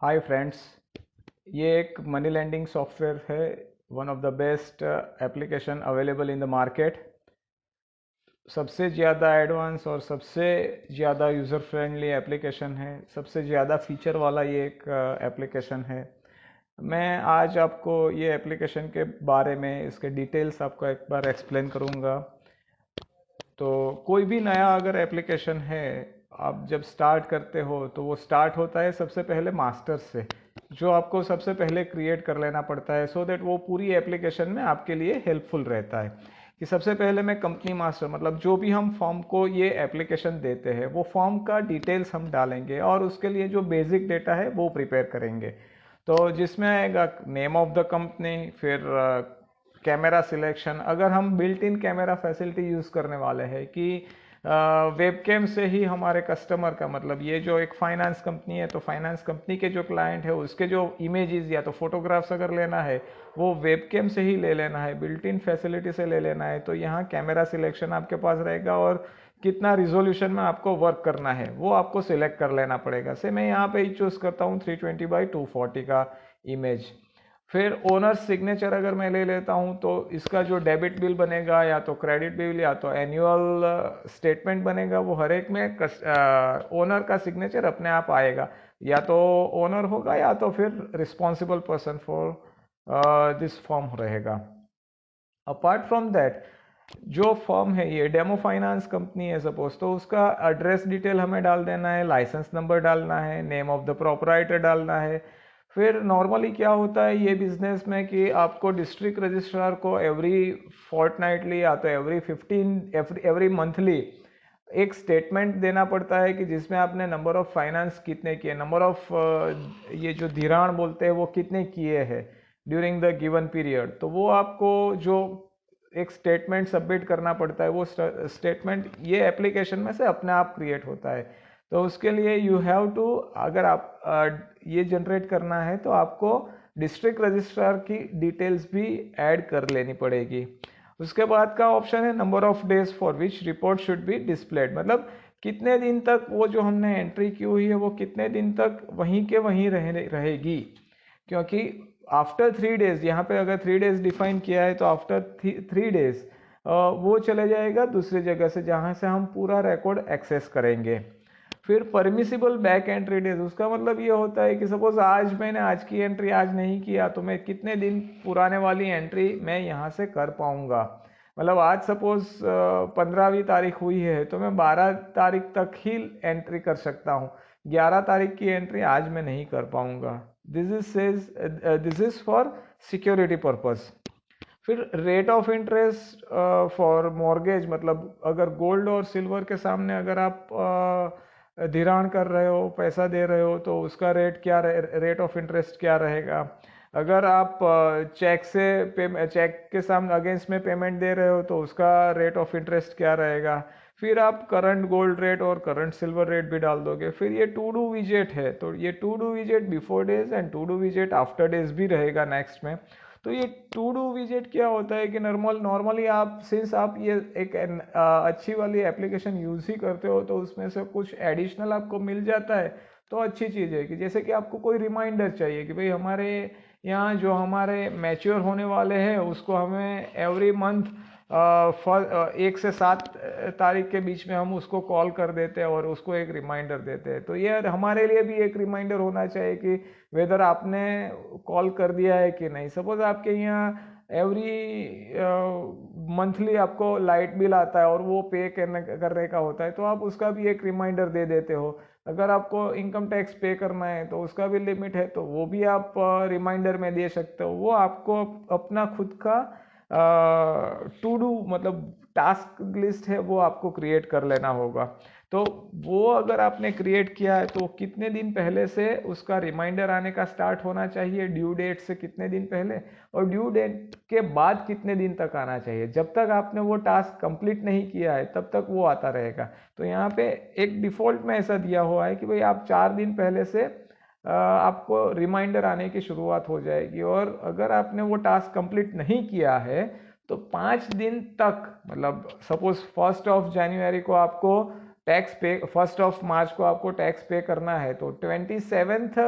Hi friends, ये एक money lending software है। One of the best application available in the market. सबसे ज़्यादा एडवांस और सबसे ज़्यादा यूज़र फ्रेंडली एप्लीकेशन है। सबसे ज़्यादा फीचर वाला ये एक एप्लीकेशन है। मैं आज आपको ये एप्लीकेशन के बारे में इसके डिटेल्स आपको एक बार एक्सप्लेन करूँगा। तो कोई भी नया अगर एप्लीकेशन है, आप जब स्टार्ट करते हो तो वो स्टार्ट होता है सबसे पहले मास्टर से, जो आपको सबसे पहले क्रिएट कर लेना पड़ता है सो दैट वो पूरी एप्लीकेशन में आपके लिए हेल्पफुल रहता है। कि सबसे पहले मैं कंपनी मास्टर, मतलब जो भी हम फॉर्म को ये एप्लीकेशन देते हैं वो फॉर्म का डिटेल्स हम डालेंगे और उसके लिए जो बेसिक डेटा है वो प्रिपेयर करेंगे। तो जिसमें आएगा नेम ऑफ द कंपनी, फिर कैमरा सिलेक्शन। अगर हम built in camera facility use करने वाले हैं कि वेबकैम से ही हमारे कस्टमर का, मतलब ये जो एक फाइनेंस कंपनी है तो फाइनेंस कंपनी के जो क्लाइंट है उसके जो इमेजेस या तो फोटोग्राफ्स अगर लेना है वो वेबकैम से ही ले लेना है, बिल्ट इन फैसिलिटी से ले लेना है, तो यहाँ कैमरा सिलेक्शन आपके पास रहेगा और कितना रिजोल्यूशन में आपको वर्क करना है वो आपको सिलेक्ट कर लेना पड़ेगा। से मैं यहाँ पे ही चूज़ करता हूँ 320x240 का इमेज। फिर ओनर सिग्नेचर अगर मैं ले लेता हूं तो इसका जो डेबिट बिल बनेगा या तो क्रेडिट बिल या तो एनुअल स्टेटमेंट बनेगा, वो हर एक में ओनर का सिग्नेचर अपने आप आएगा। या तो ओनर होगा या तो फिर responsible person for this form रहेगा। अपार्ट फ्रॉम दैट, जो फॉर्म है ये डेमो फाइनेंस कंपनी है सपोज, तो उसका एड्रेस डिटेल हमें डाल देना है, लाइसेंस नंबर डालना है, नेम ऑफ द प्रोपराइटर डालना है। फिर नॉर्मली क्या होता है ये बिजनेस में कि आपको डिस्ट्रिक्ट रजिस्ट्रार को एवरी फोर्टनाइटली या तो एवरी मंथली एक स्टेटमेंट देना पड़ता है कि जिसमें आपने नंबर ऑफ फाइनेंस कितने किए, नंबर ऑफ ये जो धिराण बोलते हैं वो कितने किए हैं ड्यूरिंग द गिवन पीरियड। तो वो आपको जो एक स्टेटमेंट सबमिट करना पड़ता है, वो स्टेटमेंट ये एप्लीकेशन में से अपने आप क्रिएट होता है। तो उसके लिए यू हैव टू, अगर आप ये जनरेट करना है तो आपको डिस्ट्रिक्ट रजिस्ट्रार की डिटेल्स भी ऐड कर लेनी पड़ेगी। उसके बाद का ऑप्शन है number of days for which report should be displayed, मतलब कितने दिन तक वो जो हमने एंट्री की हुई है वो कितने दिन तक वहीं के वहीं रहेगी। क्योंकि आफ्टर 3 डेज, यहाँ पे अगर 3 डेज डिफाइन किया है तो आफ्टर 3 डेज वो चले जाएगा दूसरी जगह से जहाँ से हम पूरा रिकॉर्ड एक्सेस करेंगे। फिर परमिसिबल बैक एंट्री डेज, उसका मतलब ये होता है कि सपोज आज मैंने आज की एंट्री आज नहीं किया तो मैं कितने दिन पुराने वाली एंट्री मैं यहाँ से कर पाऊंगा। मतलब आज सपोज 15वीं तारीख हुई है तो मैं 12 तारीख तक ही एंट्री कर सकता हूँ, 11 तारीख की एंट्री आज मैं नहीं कर पाऊंगा। This is for security purpose. फिर rate of interest for mortgage, मतलब अगर गोल्ड और सिल्वर के सामने अगर आप धिराण कर रहे हो, पैसा दे रहे हो, तो उसका रेट ऑफ इंटरेस्ट क्या रहेगा। अगर आप चेक के सामने अगेंस्ट में पेमेंट दे रहे हो तो उसका रेट ऑफ इंटरेस्ट क्या रहेगा। फिर आप करंट गोल्ड रेट और करंट सिल्वर रेट भी डाल दोगे। फिर ये टू डू विजेट है, तो ये to do विजेट before days and to do विजेट after days भी रहेगा नेक्स्ट में। तो ये टू डू विजेट क्या होता है कि नॉर्मली आप, सिंस आप ये एक अच्छी वाली एप्लीकेशन यूज़ ही करते हो तो उसमें से कुछ एडिशनल आपको मिल जाता है। तो अच्छी चीज़ है कि जैसे कि आपको कोई रिमाइंडर चाहिए कि भाई हमारे यहाँ जो हमारे मैच्योर होने वाले हैं उसको हमें एवरी मंथ 1 से 7 तारीख के बीच में हम उसको कॉल कर देते हैं और उसको एक रिमाइंडर देते हैं। तो ये हमारे लिए भी एक रिमाइंडर होना चाहिए कि वेदर आपने कॉल कर दिया है कि नहीं। सपोज आपके यहाँ एवरी मंथली आपको लाइट बिल आता है और वो पे करने का होता है तो आप उसका भी एक रिमाइंडर दे देते हो। अगर आपको इनकम टैक्स पे करना है तो उसका भी लिमिट है तो वो भी आप रिमाइंडर में दे सकते हो। वो आपको अपना खुद का टू डू, मतलब टास्क लिस्ट है, वो आपको क्रिएट कर लेना होगा। तो वो अगर आपने क्रिएट किया है तो कितने दिन पहले से उसका रिमाइंडर आने का स्टार्ट होना चाहिए, ड्यू डेट से कितने दिन पहले, और ड्यू डेट के बाद कितने दिन तक आना चाहिए। जब तक आपने वो टास्क कंप्लीट नहीं किया है तब तक वो आता रहेगा। तो यहाँ पे एक डिफॉल्ट में ऐसा दिया हुआ है कि भाई आप 4 दिन पहले से आपको रिमाइंडर आने की शुरुआत हो जाएगी। और अगर आपने वो टास्क कंप्लीट नहीं किया है तो 5 दिन तक, मतलब सपोज 1 जनवरी को आपको टैक्स पे, 1 मार्च को आपको टैक्स पे करना है तो 27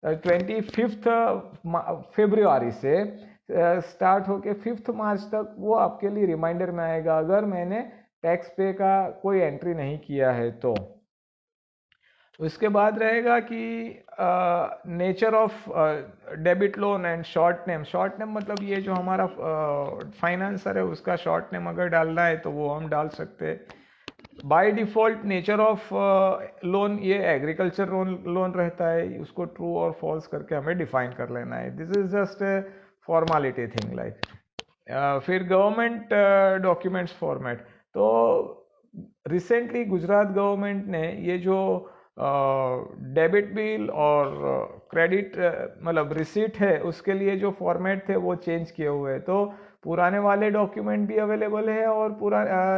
25 फरवरी से स्टार्ट होके 5 मार्च तक वो आपके लिए रिमाइंडर में आएगा अगर मैंने टैक्स पे का कोई एंट्री नहीं किया है तो। उसके बाद रहेगा कि nature of debit loan and short name. Short name मतलब ये जो हमारा फाइनेंसर है उसका शॉर्ट नेम अगर डालना है तो वो हम डाल सकते हैं। By default nature of loan ये एग्रीकल्चर लोन रहता है, उसको ट्रू और फॉल्स करके हमें डिफाइन कर लेना है। This is just a formality thing like. फिर गवर्नमेंट डॉक्यूमेंट्स फॉर्मेट। तो रिसेंटली गुजरात गवर्नमेंट ने ये जो डेबिट बिल और क्रेडिट मतलब रिसीट है उसके लिए जो फॉर्मेट थे वो चेंज किए हुए हैं। तो पुराने वाले डॉक्यूमेंट भी अवेलेबल है और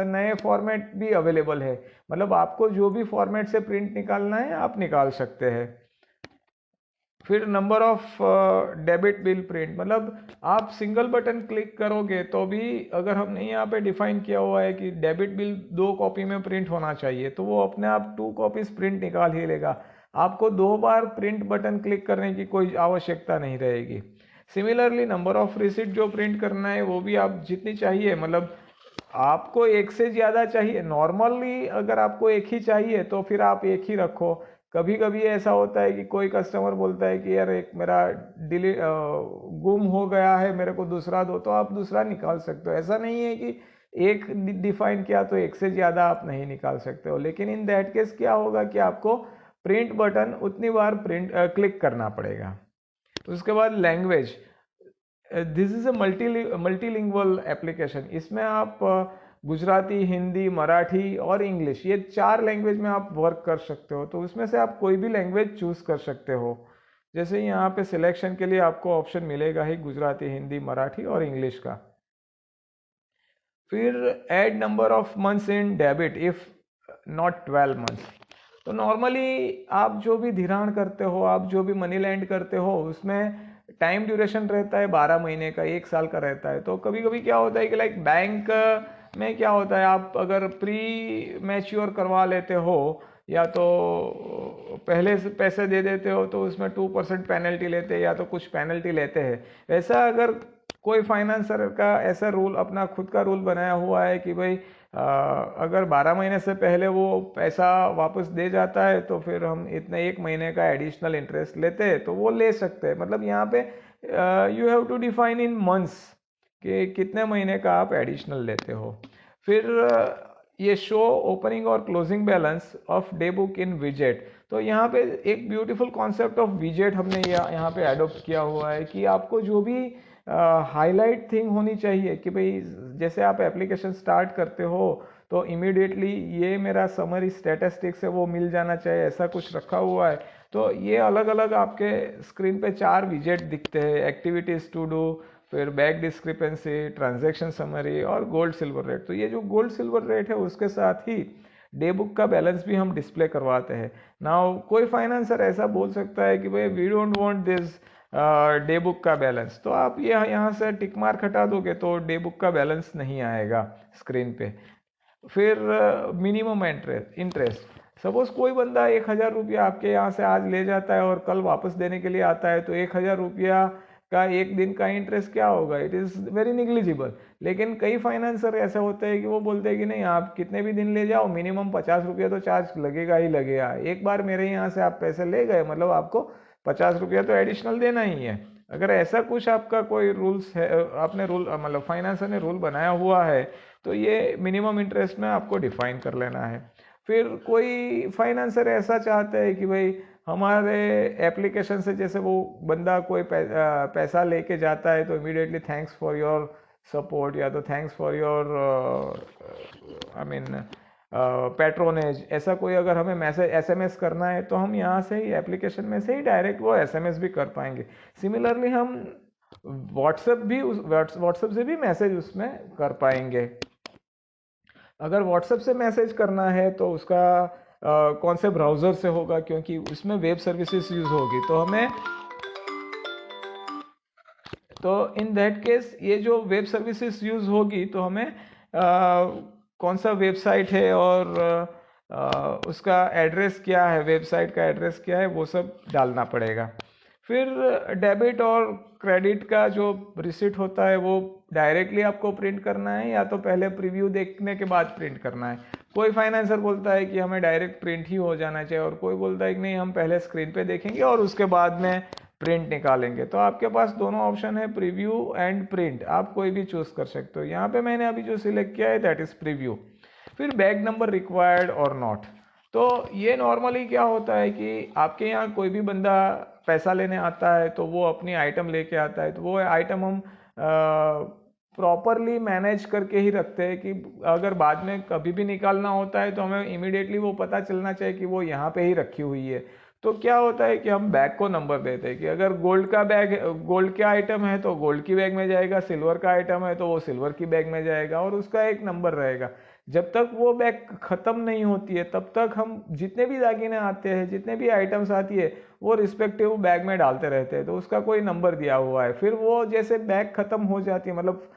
नए फॉर्मेट भी अवेलेबल है। मतलब आपको जो भी फॉर्मेट से प्रिंट निकालना है आप निकाल सकते हैं। फिर number of debit bill print, मतलब आप सिंगल बटन क्लिक करोगे तो भी अगर हमने यहाँ पे डिफाइन किया हुआ है कि डेबिट बिल 2 कॉपी में प्रिंट होना चाहिए तो वो अपने आप 2 कॉपीज प्रिंट निकाल ही लेगा। आपको 2 बार प्रिंट बटन क्लिक करने की कोई आवश्यकता नहीं रहेगी। सिमिलरली नंबर ऑफ रिसिट जो प्रिंट करना है वो भी आप जितनी चाहिए, मतलब आपको एक से ज़्यादा चाहिए। नॉर्मली अगर आपको एक ही चाहिए तो फिर आप एक ही रखो। कभी कभी ऐसा होता है कि कोई कस्टमर बोलता है कि यार एक मेरा गुम हो गया है, मेरे को दूसरा दो, तो आप दूसरा निकाल सकते हो। ऐसा नहीं है कि एक डिफाइन किया तो एक से ज़्यादा आप नहीं निकाल सकते हो। लेकिन इन दैट केस क्या होगा कि आपको प्रिंट बटन उतनी बार क्लिक करना पड़ेगा। उसके बाद language, this is a multilingual application. इसमें आप गुजराती, हिंदी, मराठी और इंग्लिश ये 4 लैंग्वेज में आप वर्क कर सकते हो। तो उसमें से आप कोई भी लैंग्वेज चूज कर सकते हो। जैसे यहाँ पे सिलेक्शन के लिए आपको ऑप्शन मिलेगा ही गुजराती, हिंदी, मराठी और इंग्लिश का। फिर add number of months in debit if not 12 months. तो नॉर्मली आप जो भी धिराण करते हो, आप जो भी मनी लैंड करते हो उसमें टाइम ड्यूरेशन रहता है 12 महीने का, 1 साल का रहता है। तो कभी कभी क्या होता है कि लाइक बैंक में क्या होता है, आप अगर प्री मैच्योर करवा लेते हो या तो पहले से पैसे दे देते हो तो उसमें 2% पेनल्टी लेते हैं या तो कुछ पेनल्टी लेते हैं। वैसा अगर कोई फाइनेंसर का ऐसा रूल, अपना खुद का रूल बनाया हुआ है कि भाई अगर 12 महीने से पहले वो पैसा वापस दे जाता है तो फिर हम इतने 1 महीने का एडिशनल इंटरेस्ट लेते हैं, तो वो ले सकते हैं। मतलब यहाँ पे you have to define in months कि कितने महीने का आप एडिशनल लेते हो। फिर ये शो ओपनिंग और closing balance of day book in विजेट। तो यहाँ पे एक ब्यूटीफुल कॉन्सेप्ट ऑफ विजेट हमने यहाँ पे एडोप्ट किया हुआ है कि आपको जो भी हाईलाइट थिंग होनी चाहिए कि भाई जैसे आप एप्लीकेशन स्टार्ट करते हो तो इमीडिएटली ये मेरा समरी स्टैटिस्टिक्स है वो मिल जाना चाहिए, ऐसा कुछ रखा हुआ है। तो ये अलग अलग आपके स्क्रीन पे 4 विजेट दिखते हैं, एक्टिविटीज टू डू, फिर बैक डिस्क्रिपेंसी, ट्रांजैक्शन समरी और गोल्ड सिल्वर रेट। तो ये जो गोल्ड सिल्वर रेट है उसके साथ ही डे बुक का बैलेंस भी हम डिस्प्ले करवाते हैं। नाउ कोई फाइनेंसर ऐसा बोल सकता है कि भाई we don't want this day book का बैलेंस, तो आप ये यहाँ से टिक मार्क हटा दोगे तो डे बुक का बैलेंस नहीं आएगा स्क्रीन पे। फिर मिनिमम इंटरेस्ट, सपोज कोई बंदा 1,000 रुपया आपके यहाँ से आज ले जाता है और कल वापस देने के लिए आता है, तो 1,000 रुपया का एक दिन का इंटरेस्ट क्या होगा, इट इज़ वेरी निग्लिजिबल। लेकिन कई फाइनेंसर ऐसे होते हैं कि वो बोलते हैं कि नहीं, आप कितने भी दिन ले जाओ मिनिमम 50 रुपया तो चार्ज लगेगा ही लगेगा। एक बार मेरे यहाँ से आप पैसे ले गए मतलब आपको 50 रुपया तो एडिशनल देना ही है। अगर ऐसा कुछ आपका कोई रूल्स है, आपने रूल मतलब फाइनेंसर ने रूल बनाया हुआ है, तो ये मिनिमम इंटरेस्ट में आपको डिफाइन कर लेना है। फिर कोई फाइनेंसर ऐसा चाहते हैं कि भाई हमारे एप्लीकेशन से जैसे वो बंदा कोई पैसा लेके जाता है तो immediately thanks for your support या तो thanks for your I mean patronage, ऐसा कोई अगर हमें मैसेज एसएमएस करना है तो हम यहाँ से ही एप्लीकेशन में से ही डायरेक्ट वो एसएमएस भी कर पाएंगे। सिमिलरली हम व्हाट्सएप से भी मैसेज उसमें कर पाएंगे। अगर व्हाट्सएप से मैसेज करना है तो उसका कौन से ब्राउज़र से होगा, क्योंकि उसमें वेब सर्विसेज यूज़ होगी, तो इन दैट केस ये जो वेब सर्विसेज यूज़ होगी तो हमें कौन सा वेबसाइट है और उसका एड्रेस क्या है, वेबसाइट का एड्रेस क्या है, वो सब डालना पड़ेगा। फिर डेबिट और क्रेडिट का जो रिसिट होता है वो डायरेक्टली आपको प्रिंट करना है या तो पहले प्रीव्यू देखने के बाद प्रिंट करना है। कोई फाइनेंसर बोलता है कि हमें डायरेक्ट प्रिंट ही हो जाना चाहिए और कोई बोलता है कि नहीं, हम पहले स्क्रीन पे देखेंगे और उसके बाद में प्रिंट निकालेंगे। तो आपके पास दोनों ऑप्शन है, प्रीव्यू एंड प्रिंट, आप कोई भी चूज कर सकते हो। यहाँ पे मैंने अभी जो सिलेक्ट किया है दैट इज प्रीव्यू। फिर बैग नंबर रिक्वायर्ड और नॉट। तो ये नॉर्मली क्या होता है कि आपके यहाँ कोई भी बंदा पैसा लेने आता है तो वो अपनी आइटम लेके आता है, तो वो आइटम हम प्रॉपरली मैनेज करके ही रखते हैं कि अगर बाद में कभी भी निकालना होता है तो हमें इमीडिएटली वो पता चलना चाहिए कि वो यहाँ पे ही रखी हुई है। तो क्या होता है कि हम बैग को नंबर देते हैं कि अगर गोल्ड का बैग, गोल्ड का आइटम है तो गोल्ड की बैग में जाएगा, सिल्वर का आइटम है तो वो सिल्वर की बैग में जाएगा और उसका एक नंबर रहेगा। जब तक वो बैग खत्म नहीं होती है तब तक हम जितने भी दागिने आते हैं, जितने भी आइटम्स आती है, वो रिस्पेक्टिव बैग में डालते रहते हैं, तो उसका कोई नंबर दिया हुआ है। फिर वो जैसे बैग खत्म हो जाती है, मतलब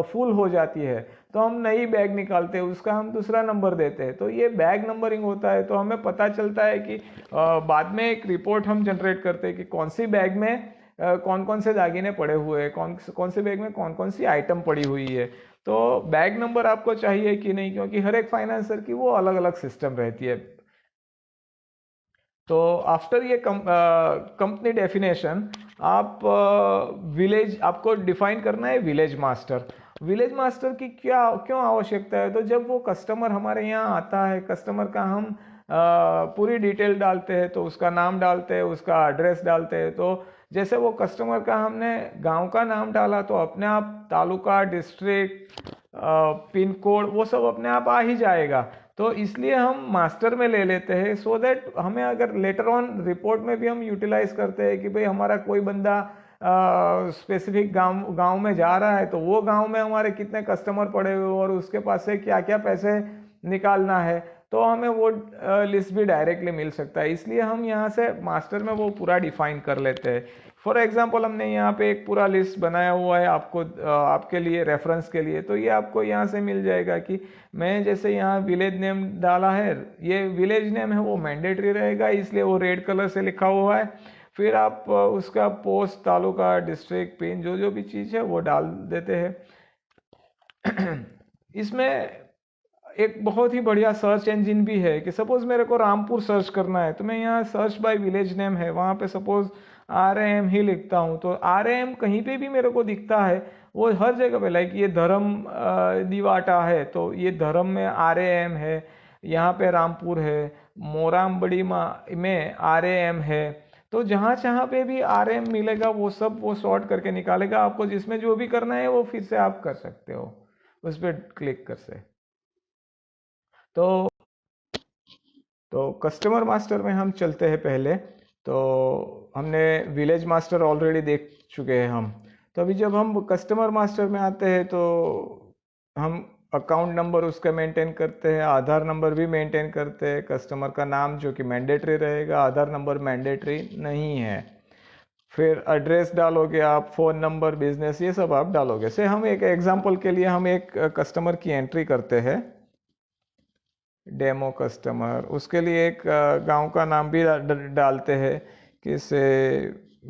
फुल हो जाती है, तो हम नई बैग निकालते हैं, उसका हम दूसरा नंबर देते हैं। तो ये बैग नंबरिंग होता है। तो हमें पता चलता है कि बाद में एक रिपोर्ट हम जनरेट करते हैं कि कौन सी बैग में कौन कौन से दागिने पड़े हुए हैं, कौन कौन से बैग में कौन कौन सी आइटम पड़ी हुई है। तो बैग नंबर आपको चाहिए कि नहीं, क्योंकि हर एक फाइनेंसर की वो अलग अलग सिस्टम रहती है। तो आफ्टर ये कंपनी डेफिनेशन, आप विलेज आपको डिफाइन करना है विलेज मास्टर। विलेज मास्टर की क्या क्यों आवश्यकता है? तो जब वो कस्टमर हमारे यहाँ आता है, कस्टमर का हम पूरी डिटेल डालते हैं, तो उसका नाम डालते हैं, उसका एड्रेस डालते हैं। तो जैसे वो कस्टमर का हमने गांव का नाम डाला तो अपने आप तालुका, डिस्ट्रिक्ट, पिन कोड वो सब अपने आप आ ही जाएगा। तो इसलिए हम मास्टर में ले लेते हैं, सो दैट हमें अगर लेटर ऑन रिपोर्ट में भी हम यूटिलाइज करते हैं कि भाई हमारा कोई बंदा स्पेसिफिक गांव गांव में जा रहा है तो वो गांव में हमारे कितने कस्टमर पड़े हुए और उसके पास से क्या क्या पैसे निकालना है, तो हमें वो लिस्ट भी डायरेक्टली मिल सकता है। इसलिए हम यहाँ से मास्टर में वो पूरा डिफाइन कर लेते हैं। फॉर एग्जाम्पल हमने यहाँ पे एक पूरा लिस्ट बनाया हुआ है आपको, आपके लिए रेफरेंस के लिए। तो ये आपको यहाँ से मिल जाएगा कि मैं जैसे यहाँ विलेज नेम डाला है, ये विलेज नेम है वो मैंडेटरी रहेगा, इसलिए वो रेड कलर से लिखा हुआ है। फिर आप उसका पोस्ट, तालुका, डिस्ट्रिक्ट, पिन, जो जो भी चीज़ है वो डाल देते हैं। इसमें एक बहुत ही बढ़िया सर्च इंजन भी है कि सपोज मेरे को रामपुर सर्च करना है तो मैं यहाँ सर्च बाय विलेज नेम है, वहाँ पे सपोज RAM ही लिखता हूँ तो RAM कहीं पे भी मेरे को दिखता है, वो हर जगह पे। लाइक ये धर्म दिवाटा है तो ये धर्म में RAM है, यहाँ पे रामपुर है, मोराम बड़ी में RAM है। तो जहाँ जहाँ पे भी RAM मिलेगा वो सब वो सॉर्ट करके निकालेगा। आपको जिसमें जो भी करना है वो फिर से आप कर सकते हो उस पर क्लिक कर से। तो कस्टमर मास्टर में हम चलते हैं पहले। तो हमने विलेज मास्टर ऑलरेडी देख चुके हैं हम। तो अभी जब हम कस्टमर मास्टर में आते हैं तो हम अकाउंट नंबर उसका मेंटेन करते हैं, आधार नंबर भी मेंटेन करते हैं, कस्टमर का नाम जो कि मैंडेटरी रहेगा, आधार नंबर मैंडेटरी नहीं है। फिर एड्रेस डालोगे आप, फ़ोन नंबर, बिजनेस, ये सब आप डालोगे। से हम एक एग्जांपल के लिए हम एक कस्टमर की एंट्री करते हैं, डेमो कस्टमर। उसके लिए एक गांव का नाम भी डालते हैं, किसे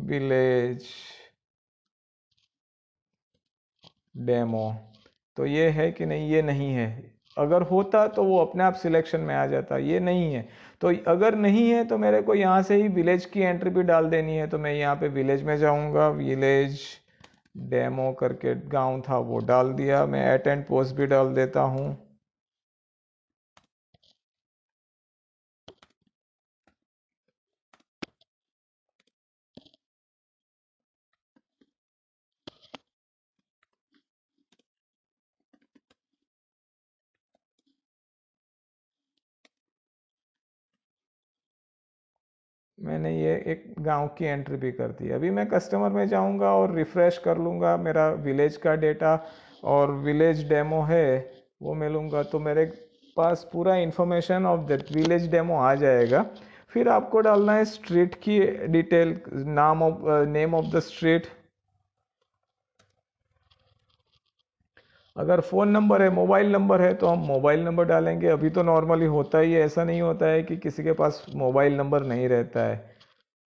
विलेज डेमो। तो ये है कि नहीं? ये नहीं है। अगर होता तो वो अपने आप सिलेक्शन में आ जाता, ये नहीं है। तो अगर नहीं है तो मेरे को यहाँ से ही विलेज की एंट्री भी डाल देनी है। तो मैं यहाँ पे विलेज में जाऊँगा, विलेज डेमो करके गांव था वो डाल दिया। मैं अटेंड पोस्ट भी डाल देता हूँ। मैंने ये एक गांव की एंट्री भी कर दी। अभी मैं कस्टमर में जाऊंगा और रिफ्रेश कर लूँगा, मेरा विलेज का डेटा और विलेज डेमो है वो मिलूँगा, तो मेरे पास पूरा information of that village demo आ जाएगा। फिर आपको डालना है स्ट्रीट की डिटेल, नाम of name of the street. अगर फ़ोन नंबर है, मोबाइल नंबर है तो हम मोबाइल नंबर डालेंगे। अभी तो नॉर्मली होता ही है, ऐसा नहीं होता है कि किसी के पास मोबाइल नंबर नहीं रहता है।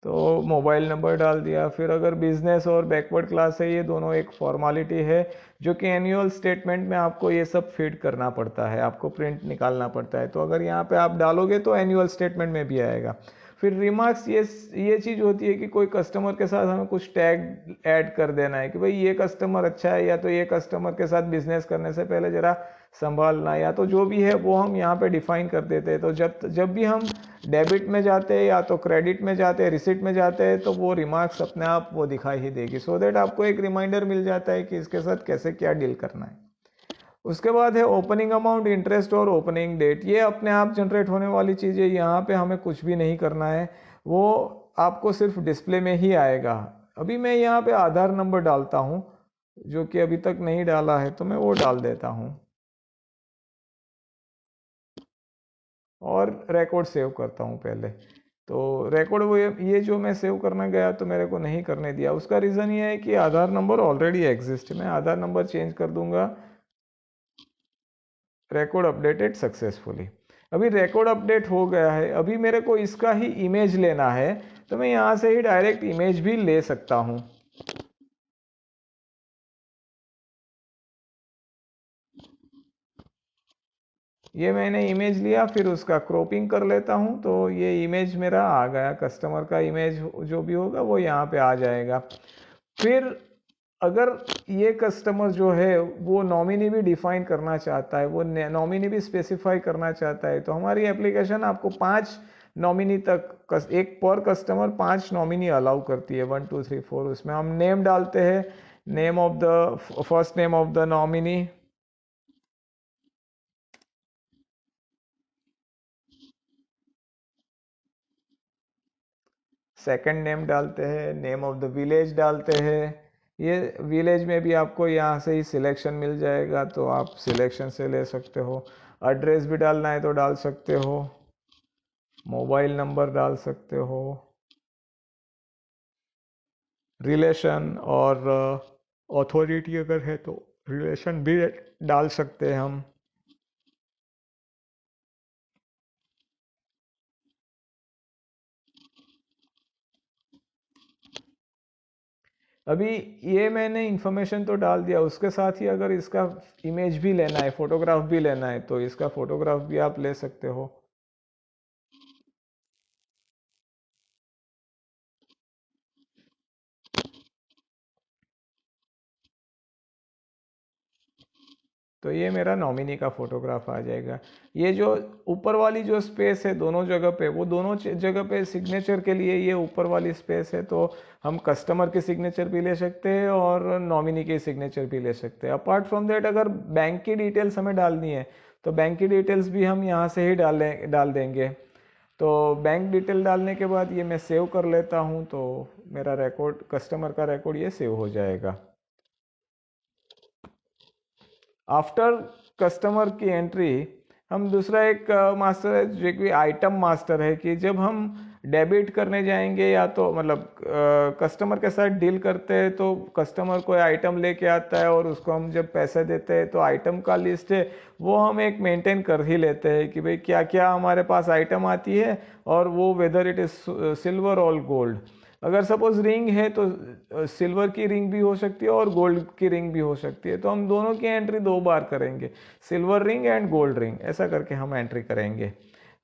तो मोबाइल नंबर डाल दिया। फिर अगर बिजनेस और बैकवर्ड क्लास है, ये दोनों एक फॉर्मेलिटी है जो कि एनुअल स्टेटमेंट में आपको ये सब फीड करना पड़ता है, आपको प्रिंट निकालना पड़ता है। तो अगर यहाँ पे आप डालोगे तो एनुअल स्टेटमेंट में भी आएगा। फिर रिमार्क्स, ये चीज़ होती है कि कोई कस्टमर के साथ हमें कुछ टैग ऐड कर देना है कि भाई ये कस्टमर अच्छा है, या तो ये कस्टमर के साथ बिजनेस करने से पहले ज़रा संभालना, या तो जो भी है वो हम यहाँ पे डिफाइन कर देते हैं। तो जब भी हम डेबिट में जाते हैं या तो क्रेडिट में जाते हैं, रिसिट में जाते हैं, तो वो रिमार्क्स अपने आप वो दिखाई ही देगी, सो दैट आपको एक रिमाइंडर मिल जाता है कि इसके साथ कैसे क्या डील करना है। उसके बाद है ओपनिंग अमाउंट, इंटरेस्ट और ओपनिंग डेट। ये अपने आप जनरेट होने वाली चीज़ है, यहाँ पे हमें कुछ भी नहीं करना है, वो आपको सिर्फ डिस्प्ले में ही आएगा। अभी मैं यहाँ पे आधार नंबर डालता हूँ, जो कि अभी तक नहीं डाला है, तो मैं वो डाल देता हूँ और रिकॉर्ड सेव करता हूँ पहले। तो रिकॉर्ड वो ये जो मैं सेव करने गया तो मेरे को नहीं करने दिया। उसका रीज़न ये है कि आधार नंबर ऑलरेडी एग्जिस्ट है। मैं आधार नंबर चेंज कर दूंगा, रिकॉर्ड अपडेटेड सक्सेसफुली। अभी रिकॉर्ड अपडेट हो गया है। अभी मेरे को इसका ही इमेज लेना है, तो मैं यहाँ से ही डायरेक्ट इमेज भी ले सकता हूँ। ये मैंने इमेज लिया, फिर उसका क्रॉपिंग कर लेता हूँ, तो ये इमेज मेरा आ गया। कस्टमर का इमेज जो भी होगा वो यहाँ पे आ जाएगा। फिर अगर ये कस्टमर जो है वो नॉमिनी भी डिफाइन करना चाहता है, वो नॉमिनी भी स्पेसिफाई करना चाहता है, तो हमारी एप्लीकेशन आपको 5 नॉमिनी तक, एक पर कस्टमर 5 नॉमिनी अलाउ करती है, 1 2 3 4। उसमें हम नेम डालते हैं, name of the first name of the nominee, second name डालते हैं, नेम ऑफ द विलेज डालते हैं। ये विलेज में भी आपको यहाँ से ही सिलेक्शन मिल जाएगा, तो आप सिलेक्शन से ले सकते हो। एड्रेस भी डालना है तो डाल सकते हो, मोबाइल नंबर डाल सकते हो, रिलेशन और अथॉरिटी अगर है तो रिलेशन भी डाल सकते हैं हम। अभी ये मैंने इन्फॉर्मेशन तो डाल दिया, उसके साथ ही अगर इसका इमेज भी लेना है, फोटोग्राफ भी लेना है, तो इसका फोटोग्राफ भी आप ले सकते हो। तो ये मेरा नॉमिनी का फोटोग्राफ आ जाएगा। ये जो ऊपर वाली जो स्पेस है दोनों जगह पे, वो दोनों जगह पे सिग्नेचर के लिए ये ऊपर वाली स्पेस है, तो हम कस्टमर की सिग्नेचर भी ले सकते हैं और नॉमिनी की सिग्नेचर भी ले सकते हैं। अपार्ट फ्रॉम दैट, अगर बैंक की डिटेल्स हमें डालनी है तो बैंक की डिटेल्स भी हम यहाँ से ही डाल देंगे। तो बैंक डिटेल डालने के बाद ये मैं सेव कर लेता हूँ, तो मेरा रिकॉर्ड, कस्टमर का रिकॉर्ड ये सेव हो जाएगा। आफ्टर कस्टमर की एंट्री हम दूसरा एक मास्टर है जो कि आइटम मास्टर है, कि जब हम डेबिट करने जाएंगे या तो मतलब कस्टमर के साथ डील करते हैं, तो कस्टमर कोई आइटम लेके आता है और उसको हम जब पैसे देते हैं तो आइटम का लिस्ट है वो हम एक मेंटेन कर ही लेते हैं कि भाई क्या क्या हमारे पास आइटम आती है, और वो वेदर इट इज़ सिल्वर और गोल्ड। अगर सपोज रिंग है तो सिल्वर की रिंग भी हो सकती है और गोल्ड की रिंग भी हो सकती है, तो हम दोनों की एंट्री 2 बार करेंगे, silver ring and gold ring, ऐसा करके हम एंट्री करेंगे।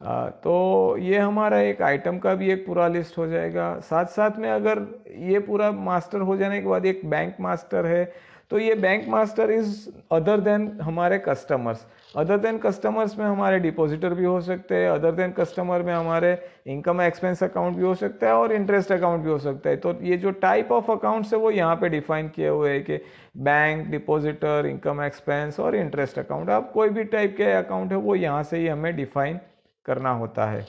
तो ये हमारा एक आइटम का भी एक पूरा लिस्ट हो जाएगा। साथ साथ में अगर ये पूरा मास्टर हो जाने के बाद एक बैंक मास्टर है, तो ये bank master is other than हमारे कस्टमर्स। अदर देन कस्टमर्स में हमारे डिपॉजिटर भी हो सकते हैं, अदर देन कस्टमर में हमारे इनकम एक्सपेंस अकाउंट भी हो सकता है और इंटरेस्ट अकाउंट भी हो सकता है। तो ये जो टाइप ऑफ अकाउंट्स है वो यहाँ पे डिफाइन किए हुए हैं कि बैंक, डिपॉजिटर, इनकम एक्सपेंस और इंटरेस्ट अकाउंट। आप कोई भी टाइप के अकाउंट है वो यहाँ से ही हमें डिफाइन करना होता है।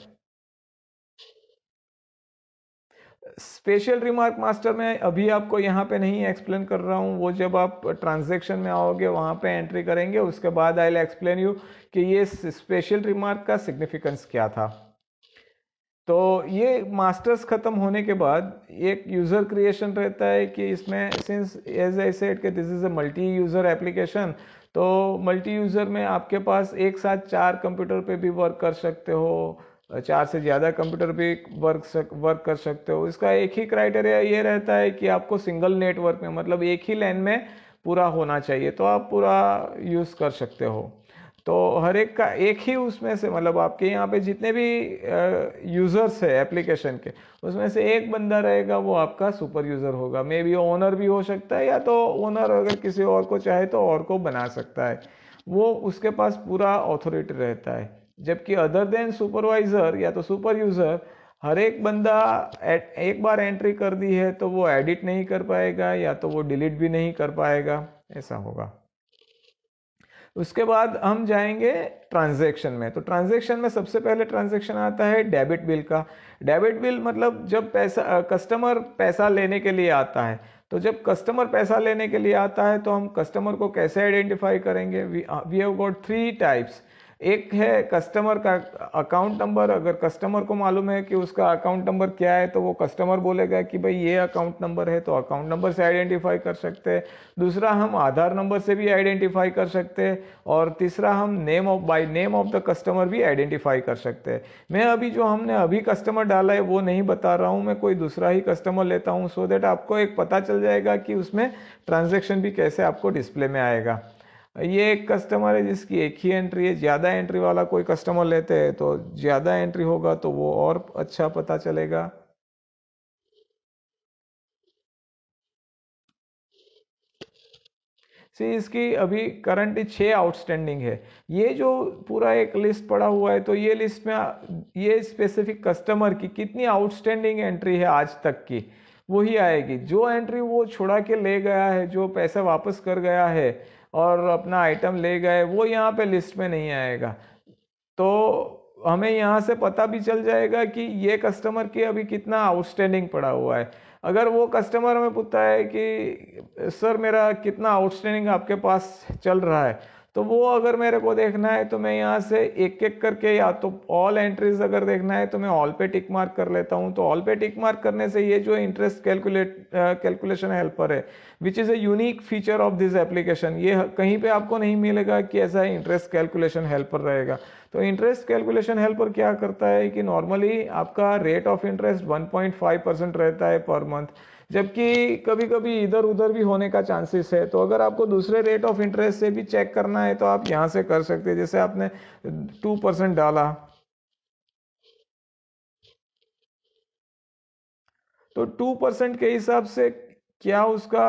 स्पेशल रिमार्क मास्टर में अभी आपको यहाँ पे नहीं एक्सप्लेन कर रहा हूँ, वो जब आप ट्रांजैक्शन में आओगे वहाँ पे एंट्री करेंगे, उसके बाद आई विल एक्सप्लेन यू कि ये स्पेशल रिमार्क का सिग्निफिकेंस क्या था। तो ये मास्टर्स खत्म होने के बाद एक यूज़र क्रिएशन रहता है कि इसमें सिंस एज आई सेड कि this is a multi user application, तो मल्टी यूज़र में आपके पास एक साथ 4 कंप्यूटर पे भी वर्क कर सकते हो, 4 से ज़्यादा कंप्यूटर भी वर्क कर सकते हो। इसका एक ही क्राइटेरिया ये रहता है कि आपको सिंगल नेटवर्क में, मतलब एक ही लैन में पूरा होना चाहिए, तो आप पूरा यूज़ कर सकते हो। तो हर एक का एक ही उसमें से, मतलब आपके यहाँ पे जितने भी यूज़र्स है एप्लीकेशन के, उसमें से एक बंदा रहेगा, वो आपका सुपर यूज़र होगा। मे बी ओनर भी हो सकता है, या तो ओनर अगर किसी और को चाहे तो और को बना सकता है, वो उसके पास पूरा ऑथोरिटी रहता है। जबकि अदर देन सुपरवाइजर या तो सुपर यूज़र, हर एक बंदा एक बार एंट्री कर दी है तो वो एडिट नहीं कर पाएगा, या तो वो डिलीट भी नहीं कर पाएगा, ऐसा होगा। उसके बाद हम जाएंगे ट्रांजैक्शन में। तो ट्रांजैक्शन में सबसे पहले ट्रांजैक्शन आता है डेबिट बिल का। डेबिट बिल मतलब जब पैसा कस्टमर पैसा लेने के लिए आता है, तो जब कस्टमर पैसा लेने के लिए आता है तो हम कस्टमर को कैसे आइडेंटिफाई करेंगे? We have got 3 types. एक है कस्टमर का अकाउंट नंबर। अगर कस्टमर को मालूम है कि उसका अकाउंट नंबर क्या है, तो वो कस्टमर बोलेगा कि भाई ये अकाउंट नंबर है, तो अकाउंट नंबर से आइडेंटिफाई कर सकते हैं। दूसरा, हम आधार नंबर से भी आइडेंटिफाई कर सकते हैं। और तीसरा, हम by name of the customer भी आइडेंटिफाई कर सकते हैं। मैं अभी जो हमने अभी कस्टमर डाला है वो नहीं बता रहा हूँ, मैं कोई दूसरा ही कस्टमर लेता हूँ, सो दैट आपको एक पता चल जाएगा कि उसमें ट्रांजैक्शन भी कैसे आपको डिस्प्ले में आएगा। ये एक कस्टमर है जिसकी एक ही एंट्री है। ज़्यादा एंट्री वाला कोई कस्टमर लेते हैं तो ज़्यादा एंट्री होगा तो वो और अच्छा पता चलेगा। सी इसकी अभी करंटली 6 आउटस्टैंडिंग है। ये जो पूरा एक लिस्ट पड़ा हुआ है, तो ये लिस्ट में ये स्पेसिफिक कस्टमर की कितनी आउटस्टैंडिंग एंट्री है आज तक की, वही आएगी। जो एंट्री वो छुड़ा के ले गया है, जो पैसा वापस कर गया है और अपना आइटम ले गए, वो यहाँ पे लिस्ट में नहीं आएगा। तो हमें यहाँ से पता भी चल जाएगा कि ये कस्टमर की अभी कितना आउटस्टैंडिंग पड़ा हुआ है। अगर वो कस्टमर हमें पूछता है कि सर मेरा कितना आउटस्टैंडिंग आपके पास चल रहा है, तो वो अगर मेरे को देखना है तो मैं यहाँ से एक एक करके, या तो ऑल एंट्रीज अगर देखना है तो मैं ऑल पे टिक मार्क कर लेता हूँ। तो ऑल पे टिक मार्क करने से ये जो इंटरेस्ट कैलकुलेशन हेल्पर है, which is a unique feature of this application, ये कहीं पे आपको नहीं मिलेगा कि ऐसा इंटरेस्ट कैलकुलेशन हेल्पर रहेगा। तो इंटरेस्ट कैलकुलेशन हेल्पर क्या करता है कि नॉर्मली आपका रेट ऑफ इंटरेस्ट 1.5% रहता है पर मंथ, जबकि कभी कभी इधर उधर भी होने का चांसेस है। तो अगर आपको दूसरे रेट ऑफ इंटरेस्ट से भी चेक करना है तो आप यहाँ से कर सकते हैं। जैसे आपने 2% डाला, तो 2% के हिसाब से क्या उसका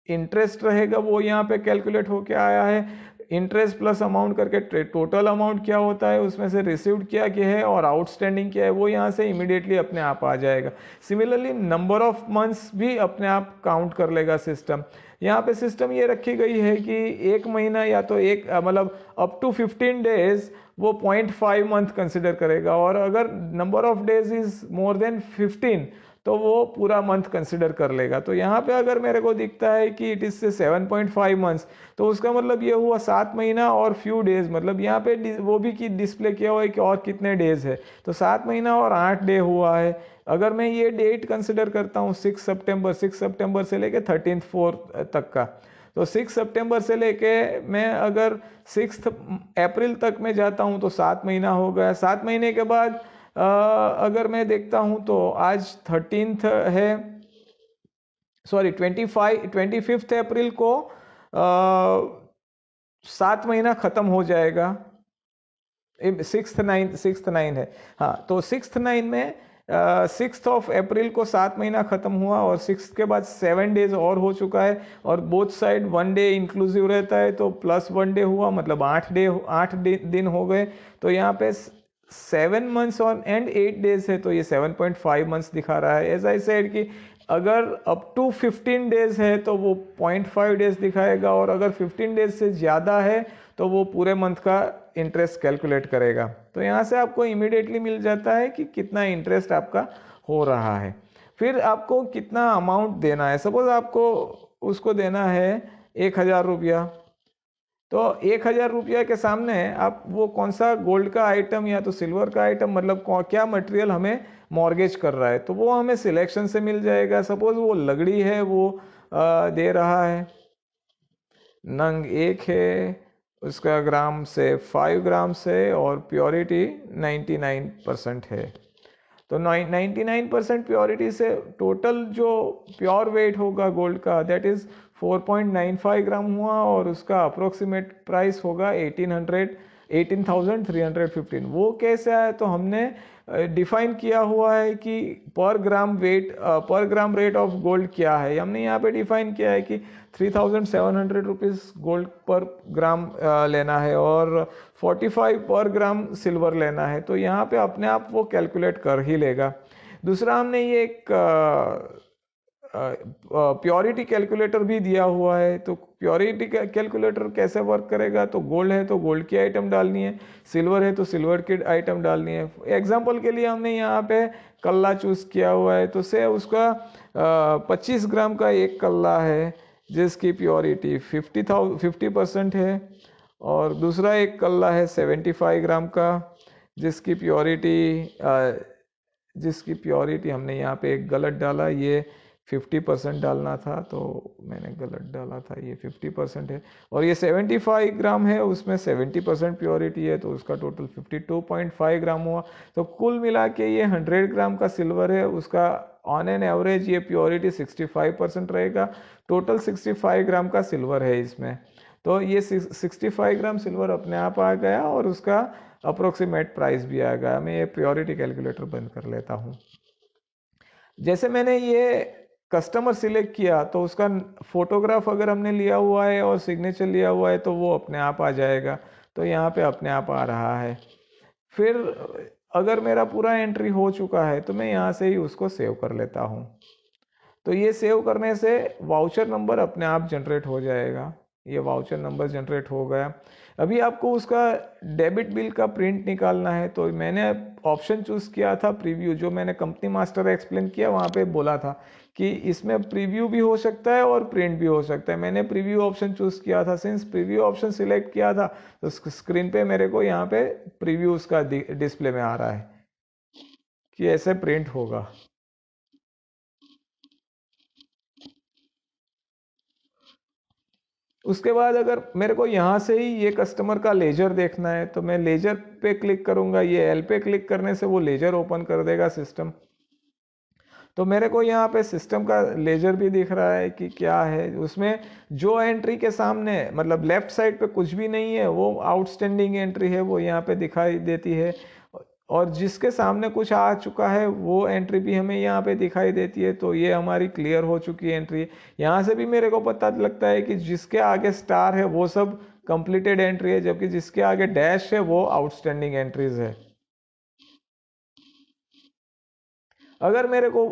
इंटरेस्ट रहेगा वो यहाँ पे कैलकुलेट होके आया है। इंटरेस्ट प्लस अमाउंट करके टोटल अमाउंट क्या होता है, उसमें से रिसीव्ड क्या है और आउटस्टैंडिंग क्या है, वो यहाँ से इमीडिएटली अपने आप आ जाएगा। सिमिलरली नंबर ऑफ मंथ्स भी अपने आप काउंट कर लेगा सिस्टम। यहाँ पे सिस्टम ये रखी गई है कि एक महीना या तो एक मतलब अप टू 15 डेज वो 0.5 मंथ कंसिडर करेगा, और अगर number of days is more than 15 तो वो पूरा मंथ कंसिडर कर लेगा। तो यहाँ पे अगर मेरे को दिखता है कि इट इज से 7.5 मंथ्स, तो उसका मतलब ये हुआ 7 महीना और फ्यू डेज, मतलब यहाँ पे वो भी की डिस्प्ले किया हुआ है कि और कितने डेज है, तो 7 महीना और 8 डे हुआ है। अगर मैं ये डेट कंसिडर करता हूँ 6 सितंबर से लेके 13/4 तक का, तो 6 सितंबर से लेके मैं अगर 6 अप्रैल तक में जाता हूँ तो 7 महीना हो गया। 7 महीने के बाद अगर मैं देखता हूँ तो आज 13th है, सॉरी 25 अप्रैल को 7 महीना खत्म हो जाएगा। 6th 9 है, हाँ। तो 6th 9 में 6 अप्रैल को 7 महीना खत्म हुआ, और 6 के बाद 7 डेज और हो चुका है, और बोथ साइड 1 डे इंक्लूसिव रहता है, तो +1 डे हुआ, मतलब 8 दिन हो गए। तो यहाँ पे 7 मंथ्स और एंड 8 डेज है, तो ये 7.5 मंथ्स दिखा रहा है। एज आई सेड कि अगर अप टू 15 डेज है तो वो 0.5 डेज दिखाएगा, और अगर 15 डेज से ज़्यादा है तो वो पूरे मंथ का इंटरेस्ट कैलकुलेट करेगा। तो यहाँ से आपको इमीडिएटली मिल जाता है कि कितना इंटरेस्ट आपका हो रहा है। फिर आपको कितना अमाउंट देना है। सपोज आपको उसको देना है 1,000 रुपया, तो 1,000 रुपया के सामने आप वो कौन सा गोल्ड का आइटम या तो सिल्वर का आइटम, मतलब क्या मटेरियल हमें मॉर्गेज कर रहा है, तो वो हमें सिलेक्शन से मिल जाएगा। सपोज वो लकड़ी है, वो दे रहा है, नंग 1 है, उसका ग्राम से 5 ग्राम से, और प्योरिटी 99% है। तो 99% प्योरिटी से टोटल जो प्योर वेट होगा गोल्ड का दैट इज़ 4.95 ग्राम हुआ, और उसका अप्रोक्सीमेट प्राइस होगा 18,315। वो कैसे आया? तो हमने डिफाइन किया हुआ है कि पर ग्राम वेट पर ग्राम रेट ऑफ गोल्ड क्या है। हमने यहाँ पे डिफाइन किया है कि 3,700 रुपीज़ गोल्ड पर ग्राम लेना है और 45 पर ग्राम सिल्वर लेना है। तो यहाँ पे अपने आप वो कैलकुलेट कर ही लेगा। दूसरा हमने ये एक प्योरिटी कैलकुलेटर भी दिया हुआ है। तो प्योरिटी कैलकुलेटर कैसे वर्क करेगा? तो गोल्ड है तो गोल्ड की आइटम डालनी है, सिल्वर है तो सिल्वर की आइटम डालनी है। एग्जांपल के लिए हमने यहाँ पे कल्ला चूज किया हुआ है, तो से उसका 25 ग्राम का एक कल्ला है जिसकी प्योरिटी 50% है, और दूसरा एक कल्ला है 75 ग्राम का जिसकी प्योरिटी हमने यहाँ पे एक गलत डाला, ये 50% डालना था तो मैंने गलत डाला था, ये 50% है। और ये 75 ग्राम है, उसमें 70% प्योरिटी है, तो उसका टोटल 52.5 ग्राम हुआ। तो कुल मिला के ये 100 ग्राम का सिल्वर है, उसका ऑन एन एवरेज ये प्योरिटी 65% रहेगा। टोटल 65 ग्राम का सिल्वर है इसमें। तो ये 65 ग्राम सिल्वर अपने आप आ गया, और उसका अप्रोक्सीमेट प्राइस भी आ गया। मैं ये प्योरिटी कैलकुलेटर बंद कर लेता हूँ। जैसे मैंने ये कस्टमर सिलेक्ट किया तो उसका फोटोग्राफ अगर हमने लिया हुआ है और सिग्नेचर लिया हुआ है तो वो अपने आप आ जाएगा। तो यहाँ पे अपने आप आ रहा है। फिर अगर मेरा पूरा एंट्री हो चुका है तो मैं यहाँ से ही उसको सेव कर लेता हूँ। तो ये सेव करने से वाउचर नंबर अपने आप जनरेट हो जाएगा। ये वाउचर नंबर जनरेट हो गया। अभी आपको उसका डेबिट बिल का प्रिंट निकालना है, तो मैंने ऑप्शन चूज किया था प्रीव्यू, जो मैंने कंपनी मास्टर एक्सप्लेन किया वहाँ पे बोला था कि इसमें प्रीव्यू भी हो सकता है और प्रिंट भी हो सकता है। मैंने प्रीव्यू ऑप्शन चूज किया था। सिंस प्रीव्यू ऑप्शन सिलेक्ट किया था तो स्क्रीन पे मेरे को यहाँ पे प्रीव्यू उसका डिस्प्ले में आ रहा है कि ऐसे प्रिंट होगा। उसके बाद अगर मेरे को यहाँ से ही ये कस्टमर का लेजर देखना है तो मैं लेजर पे क्लिक करूँगा। ये एल पे क्लिक करने से वो लेजर ओपन कर देगा सिस्टम। तो मेरे को यहाँ पे सिस्टम का लेजर भी दिख रहा है कि क्या है उसमें। जो एंट्री के सामने मतलब लेफ्ट साइड पे कुछ भी नहीं है वो आउटस्टैंडिंग एंट्री है, वो यहाँ पे दिखाई देती है। और जिसके सामने कुछ आ चुका है वो एंट्री भी हमें यहाँ पे दिखाई देती है। तो ये हमारी क्लियर हो चुकी है एंट्री। यहाँ से भी मेरे को पता लगता है कि जिसके आगे स्टार है वो सब कंप्लीटेड एंट्री है, जबकि जिसके आगे डैश है वो आउटस्टैंडिंग एंट्रीज है। अगर मेरे को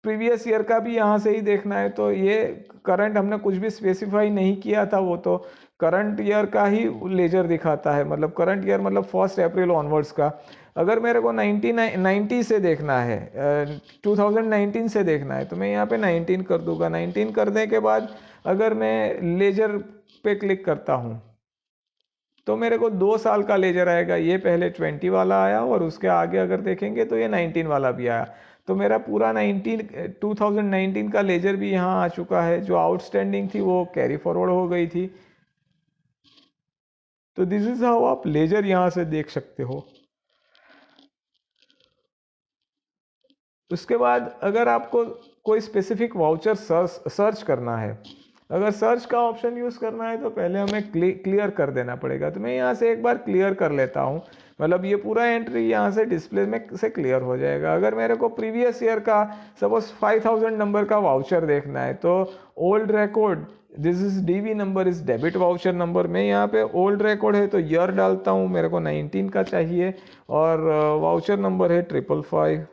प्रीवियस ईयर का भी यहाँ से ही देखना है तो ये करंट हमने कुछ भी स्पेसिफाई नहीं किया था, वो तो करंट ईयर का ही लेजर दिखाता है। मतलब करंट ईयर मतलब 1 अप्रैल ऑनवर्ड्स का। अगर मेरे को 1990 से देखना है 2019 से देखना है तो मैं यहाँ पे 19 कर दूंगा। 19 करने के बाद अगर मैं लेजर पे क्लिक करता हूँ तो मेरे को 2 साल का लेजर आएगा। ये पहले 20 वाला आया और उसके आगे अगर देखेंगे तो ये 19 वाला भी आया। तो मेरा पूरा 2019 का लेजर भी यहाँ आ चुका है। जो आउटस्टैंडिंग थी वो कैरी फॉरवर्ड हो गई थी। तो दिस इज हाउ आप लेजर यहाँ से देख सकते हो। उसके बाद अगर आपको कोई स्पेसिफिक वाउचर सर्च करना है, अगर सर्च का ऑप्शन यूज करना है तो पहले हमें क्लियर कर देना पड़ेगा। तो मैं यहाँ से एक बार क्लियर कर लेता हूँ। मतलब ये पूरा एंट्री यहाँ से डिस्प्ले में से क्लियर हो जाएगा। अगर मेरे को प्रीवियस ईयर का सपोज 5000 नंबर का वाउचर देखना है तो old record this is DV number is debit voucher number. मैं यहाँ पे ओल्ड रिकॉर्ड है तो ईयर डालता हूँ, मेरे को 19 का चाहिए, और वाउचर नंबर है 555।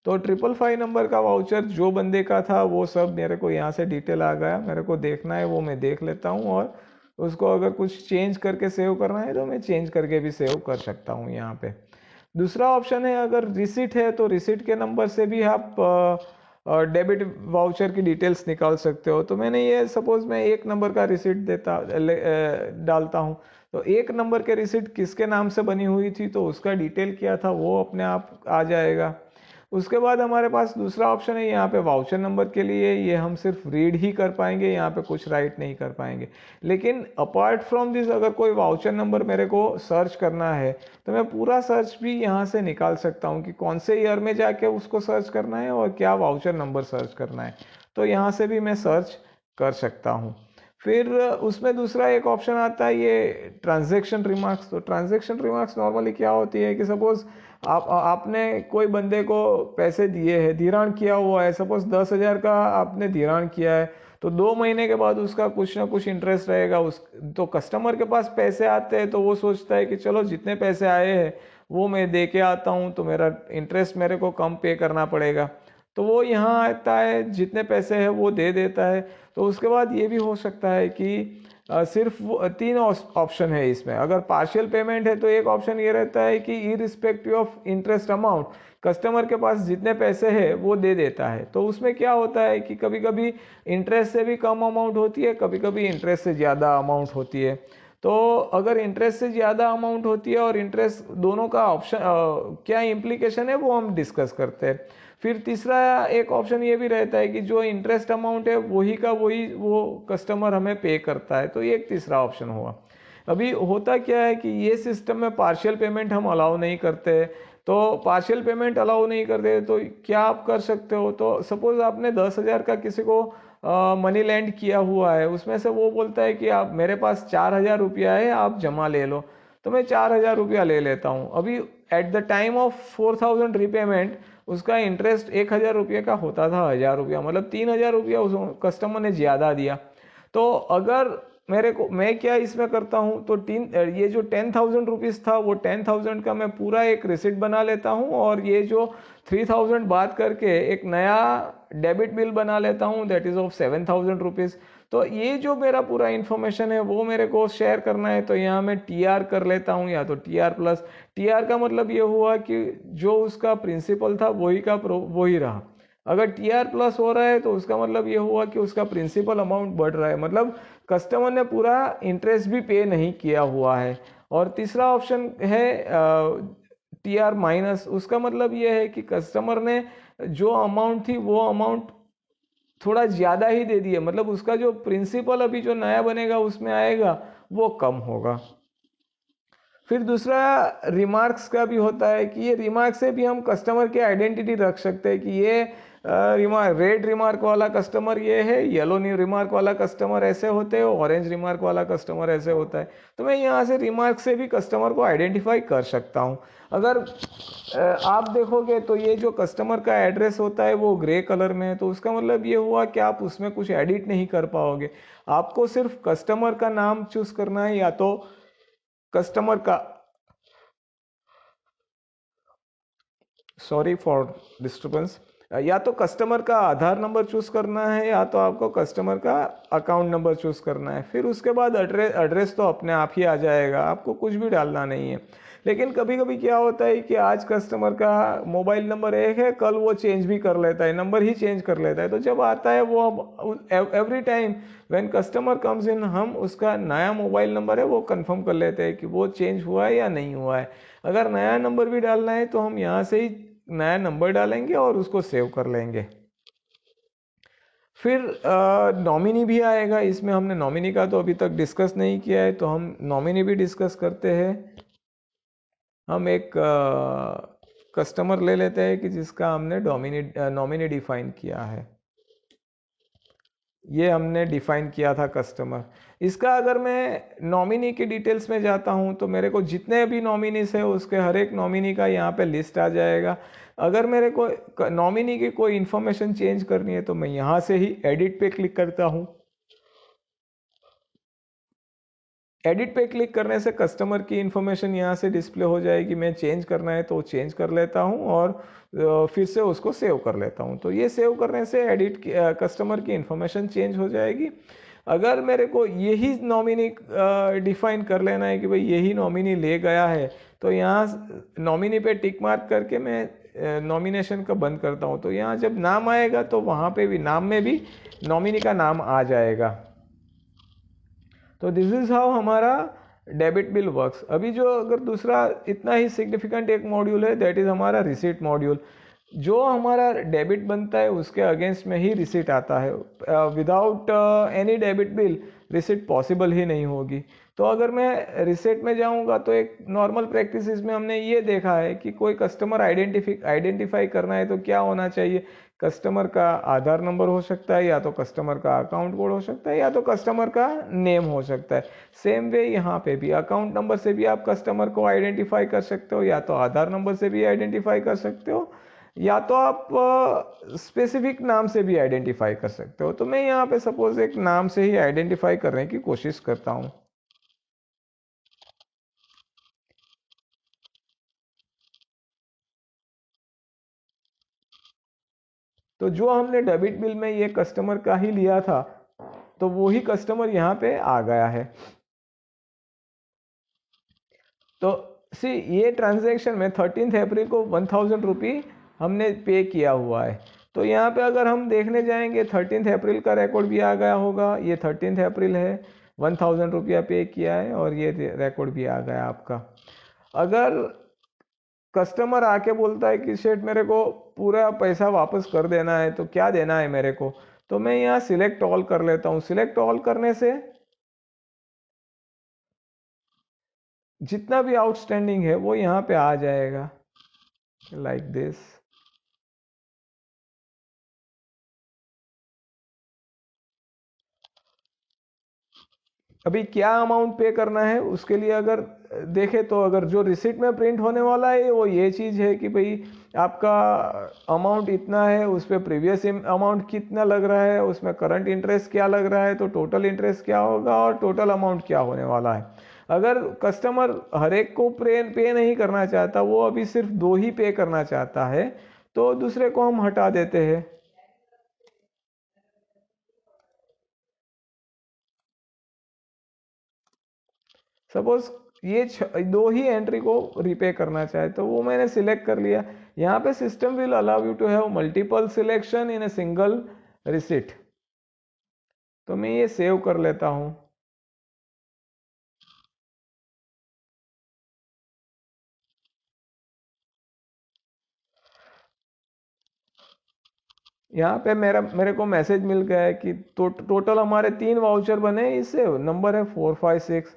तो 555 नंबर का वाउचर जो बंदे का था वो सब मेरे को यहाँ से डिटेल आ गया। मेरे को देखना है वो मैं देख लेता हूँ, और उसको अगर कुछ चेंज करके सेव करना है तो मैं चेंज करके भी सेव कर सकता हूँ यहाँ पे। दूसरा ऑप्शन है अगर रिसिट है तो रिसिट के नंबर से भी आप डेबिट वाउचर की डिटेल्स निकाल सकते हो। तो मैंने ये सपोज मैं 1 नंबर का रिसिट डालता हूँ। तो 1 नंबर के रिसिट किसके नाम से बनी हुई थी तो उसका डिटेल क्या था वो अपने आप आ जाएगा। उसके बाद हमारे पास दूसरा ऑप्शन है यहाँ पे वाउचर नंबर के लिए, ये हम सिर्फ रीड ही कर पाएंगे, यहाँ पे कुछ राइट नहीं कर पाएंगे। लेकिन अपार्ट फ्रॉम दिस अगर कोई वाउचर नंबर मेरे को सर्च करना है तो मैं पूरा सर्च भी यहाँ से निकाल सकता हूँ कि कौन से ईयर में जाके उसको सर्च करना है और क्या वाउचर नंबर सर्च करना है, तो यहाँ से भी मैं सर्च कर सकता हूँ। फिर उसमें दूसरा एक ऑप्शन आता है ये ट्रांजैक्शन रिमार्क्स। तो ट्रांजैक्शन रिमार्क्स नॉर्मली क्या होती है कि सपोज आपने कोई बंदे को पैसे दिए हैं, धिराण किया हुआ है, सपोज 10,000 का आपने धिराण किया है, तो 2 महीने के बाद उसका कुछ ना कुछ इंटरेस्ट रहेगा। उस तो कस्टमर के पास पैसे आते हैं तो वो सोचता है कि चलो जितने पैसे आए हैं वो मैं दे के आता हूँ तो मेरा इंटरेस्ट मेरे को कम पे करना पड़ेगा, तो वो यहाँ आता है जितने पैसे हैं वो दे देता है। तो उसके बाद ये भी हो सकता है कि सिर्फ वो 3 ऑप्शन है इसमें। अगर पार्शियल पेमेंट है तो एक ऑप्शन ये रहता है कि irrespective of interest amount customer के पास जितने पैसे हैं वो दे देता है। तो उसमें क्या होता है कि कभी कभी इंटरेस्ट से भी कम अमाउंट होती है, कभी कभी इंटरेस्ट से ज़्यादा अमाउंट होती है। तो अगर इंटरेस्ट से ज़्यादा अमाउंट होती है और इंटरेस्ट दोनों का ऑप्शन क्या इम्प्लीकेशन है वो हम डिस्कस करते हैं। फिर तीसरा एक ऑप्शन ये भी रहता है कि जो इंटरेस्ट अमाउंट है वही का वही वो कस्टमर हमें पे करता है, तो ये एक तीसरा ऑप्शन हुआ। अभी होता क्या है कि ये सिस्टम में पार्शियल पेमेंट हम अलाउ नहीं करते। तो पार्शियल पेमेंट अलाउ नहीं करते तो क्या आप कर सकते हो, तो सपोज आपने 10,000 का किसी को मनी लैंड किया हुआ है, उसमें से वो बोलता है कि आप मेरे पास 4,000 रुपया है आप जमा ले लो, तो मैं 4,000 रुपया ले लेता हूँ। अभी at the time of 4,000 repayment उसका इंटरेस्ट 1,000 रुपये का होता था, 1,000 रुपया मतलब 3,000 रुपया उस कस्टमर ने ज़्यादा दिया। तो अगर मेरे को मैं क्या इसमें करता हूँ तो ये जो 10,000 रुपीज़ था वो 10,000 का मैं पूरा एक रिसिप्ट बना लेता हूँ और ये जो 3,000 बात करके एक नया डेबिट बिल बना लेता हूँ दैट इज़ ऑफ 7,000 रुपीज़। तो ये जो मेरा पूरा इन्फॉर्मेशन है वो मेरे को शेयर करना है, तो यहाँ मैं TR कर लेता हूँ या तो TR प्लस। TR का मतलब ये हुआ कि जो उसका प्रिंसिपल था वही का वही रहा। अगर TR प्लस हो रहा है तो उसका मतलब ये हुआ कि उसका प्रिंसिपल अमाउंट बढ़ रहा है, मतलब कस्टमर ने पूरा इंटरेस्ट भी पे नहीं किया हुआ है। और तीसरा ऑप्शन है TR माइनस। उसका मतलब ये है कि कस्टमर ने जो अमाउंट थी वो अमाउंट थोड़ा ज़्यादा ही दे दिए, मतलब उसका जो प्रिंसिपल अभी जो नया बनेगा उसमें आएगा वो कम होगा। फिर दूसरा रिमार्क्स का भी होता है कि ये रिमार्क से भी हम कस्टमर की आइडेंटिटी रख सकते हैं कि ये रेड रिमार्क वाला कस्टमर ये है, येलो रिमार्क वाला कस्टमर ऐसे होते हैं, ऑरेंज रिमार्क वाला कस्टमर ऐसे होता है। तो मैं यहाँ से रिमार्क से भी कस्टमर को आइडेंटिफाई कर सकता हूँ। अगर आप देखोगे तो ये जो कस्टमर का एड्रेस होता है वो ग्रे कलर में है, तो उसका मतलब ये हुआ कि आप उसमें कुछ एडिट नहीं कर पाओगे। आपको सिर्फ कस्टमर का नाम चूज करना है, या तो कस्टमर का सॉरी फॉर डिस्टर्बेंस, या तो कस्टमर का आधार नंबर चूज करना है या तो आपको कस्टमर का अकाउंट नंबर चूज करना है। फिर उसके बाद एड्रेस तो अपने आप ही आ जाएगा, आपको कुछ भी डालना नहीं है। लेकिन कभी कभी क्या होता है कि आज कस्टमर का मोबाइल नंबर एक है, कल वो चेंज भी कर लेता है, नंबर ही चेंज कर लेता है। तो जब आता है वो every time when customer comes in हम उसका नया मोबाइल नंबर है वो कंफर्म कर लेते हैं कि वो चेंज हुआ है या नहीं हुआ है। अगर नया नंबर भी डालना है तो हम यहाँ से ही नया नंबर डालेंगे और उसको सेव कर लेंगे। फिर नॉमिनी भी आएगा, इसमें हमने नॉमिनी का तो अभी तक डिस्कस नहीं किया है, तो हम नॉमिनी भी डिस्कस करते हैं। हम एक कस्टमर ले लेते हैं कि जिसका हमने नॉमिनी डिफाइन किया है। ये हमने डिफाइन किया था कस्टमर। इसका अगर मैं नॉमिनी की डिटेल्स में जाता हूं तो मेरे को जितने भी नॉमिनीज है उसके हर एक नॉमिनी का यहाँ पे लिस्ट आ जाएगा। अगर मेरे को नॉमिनी की कोई इन्फॉर्मेशन चेंज करनी है तो मैं यहाँ से ही एडिट पे क्लिक करता हूँ। एडिट पे क्लिक करने से कस्टमर की इन्फॉर्मेशन यहाँ से डिस्प्ले हो जाएगी। मैं चेंज करना है तो चेंज कर लेता हूँ और फिर से उसको सेव कर लेता हूँ। तो ये सेव करने से कस्टमर की इन्फॉर्मेशन चेंज हो जाएगी। अगर मेरे को यही नॉमिनी डिफाइन कर लेना है कि भाई यही नॉमिनी ले गया है, तो यहाँ नॉमिनी पे टिक मार्क करके मैं नॉमिनेशन का बंद करता हूँ। तो यहाँ जब नाम आएगा तो वहाँ पे भी नाम में भी नॉमिनी का नाम आ जाएगा। तो दिस इज हाउ हमारा डेबिट बिल वर्क्स। अभी जो अगर दूसरा इतना ही सिग्निफिकेंट एक मॉड्यूल है दैट इज हमारा रिसीट मॉड्यूल। जो हमारा डेबिट बनता है उसके अगेंस्ट में ही रिसिट आता है। Without any debit bill receipt possible ही नहीं होगी। तो अगर मैं रिसिट में जाऊंगा तो एक नॉर्मल प्रैक्टिस में हमने ये देखा है कि कोई कस्टमर आइडेंटिफाई करना है तो क्या होना चाहिए, कस्टमर का आधार नंबर हो सकता है, या तो कस्टमर का अकाउंट कोड हो सकता है, या तो कस्टमर का नेम हो सकता है। सेम वे यहाँ पे भी अकाउंट नंबर से भी आप कस्टमर को आइडेंटिफाई कर सकते हो, या तो आधार नंबर से भी आइडेंटिफाई कर सकते हो, या तो आप स्पेसिफिक नाम से भी आइडेंटिफाई कर सकते हो। तो मैं यहाँ पे सपोज एक नाम से ही आइडेंटिफाई करने की कोशिश करता हूँ। तो जो हमने डेबिट बिल में ये कस्टमर का ही लिया था, तो वो ही कस्टमर यहाँ पे आ गया है। तो सी ये ट्रांजैक्शन में 13 अप्रैल को 1000 रुपी हमने पे किया हुआ है। तो यहाँ पे अगर हम देखने जाएंगे 13 अप्रैल का रिकॉर्ड भी आ गया होगा, ये 13 अप्रैल है, 1000 रुपया पे किया है और ये रिकॉर्ड भी आ गया आपका। अगर कस्टमर आके बोलता है कि शेठ मेरे को पूरा पैसा वापस कर देना है, तो क्या देना है मेरे को, तो मैं यहाँ सिलेक्ट ऑल कर लेता हूँ। सिलेक्ट ऑल करने से जितना भी आउटस्टैंडिंग है वो यहाँ पे आ जाएगा लाइक दिस। अभी क्या अमाउंट पे करना है उसके लिए अगर देखें तो अगर जो रिसिट में प्रिंट होने वाला है वो ये चीज़ है कि भाई आपका अमाउंट इतना है, उस पर प्रीवियस अमाउंट कितना लग रहा है, उसमें करंट इंटरेस्ट क्या लग रहा है, तो टोटल इंटरेस्ट क्या होगा और टोटल अमाउंट क्या होने वाला है। अगर कस्टमर हर एक को पे नहीं करना चाहता, वो अभी सिर्फ 2 ही पे करना चाहता है, तो दूसरे को हम हटा देते हैं। सपोज ये 2 ही एंट्री को रिपे करना चाहे तो वो मैंने सिलेक्ट कर लिया। यहाँ पे system will allow you to have multiple selection in a single receipt. तो मैं ये सेव कर लेता हूँ। यहाँ पे मेरे को मैसेज मिल गया है कि टोटल हमारे 3 वाउचर बने, इससे नंबर है 456।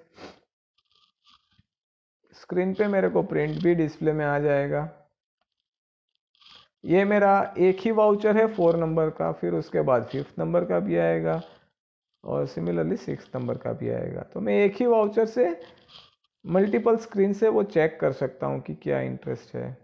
स्क्रीन पे मेरे को प्रिंट भी डिस्प्ले में आ जाएगा। ये मेरा एक ही वाउचर है 4 नंबर का, फिर उसके बाद 5th नंबर का भी आएगा और सिमिलरली 6th नंबर का भी आएगा। तो मैं एक ही वाउचर से मल्टीपल स्क्रीन से वो चेक कर सकता हूँ कि क्या इंटरेस्ट है।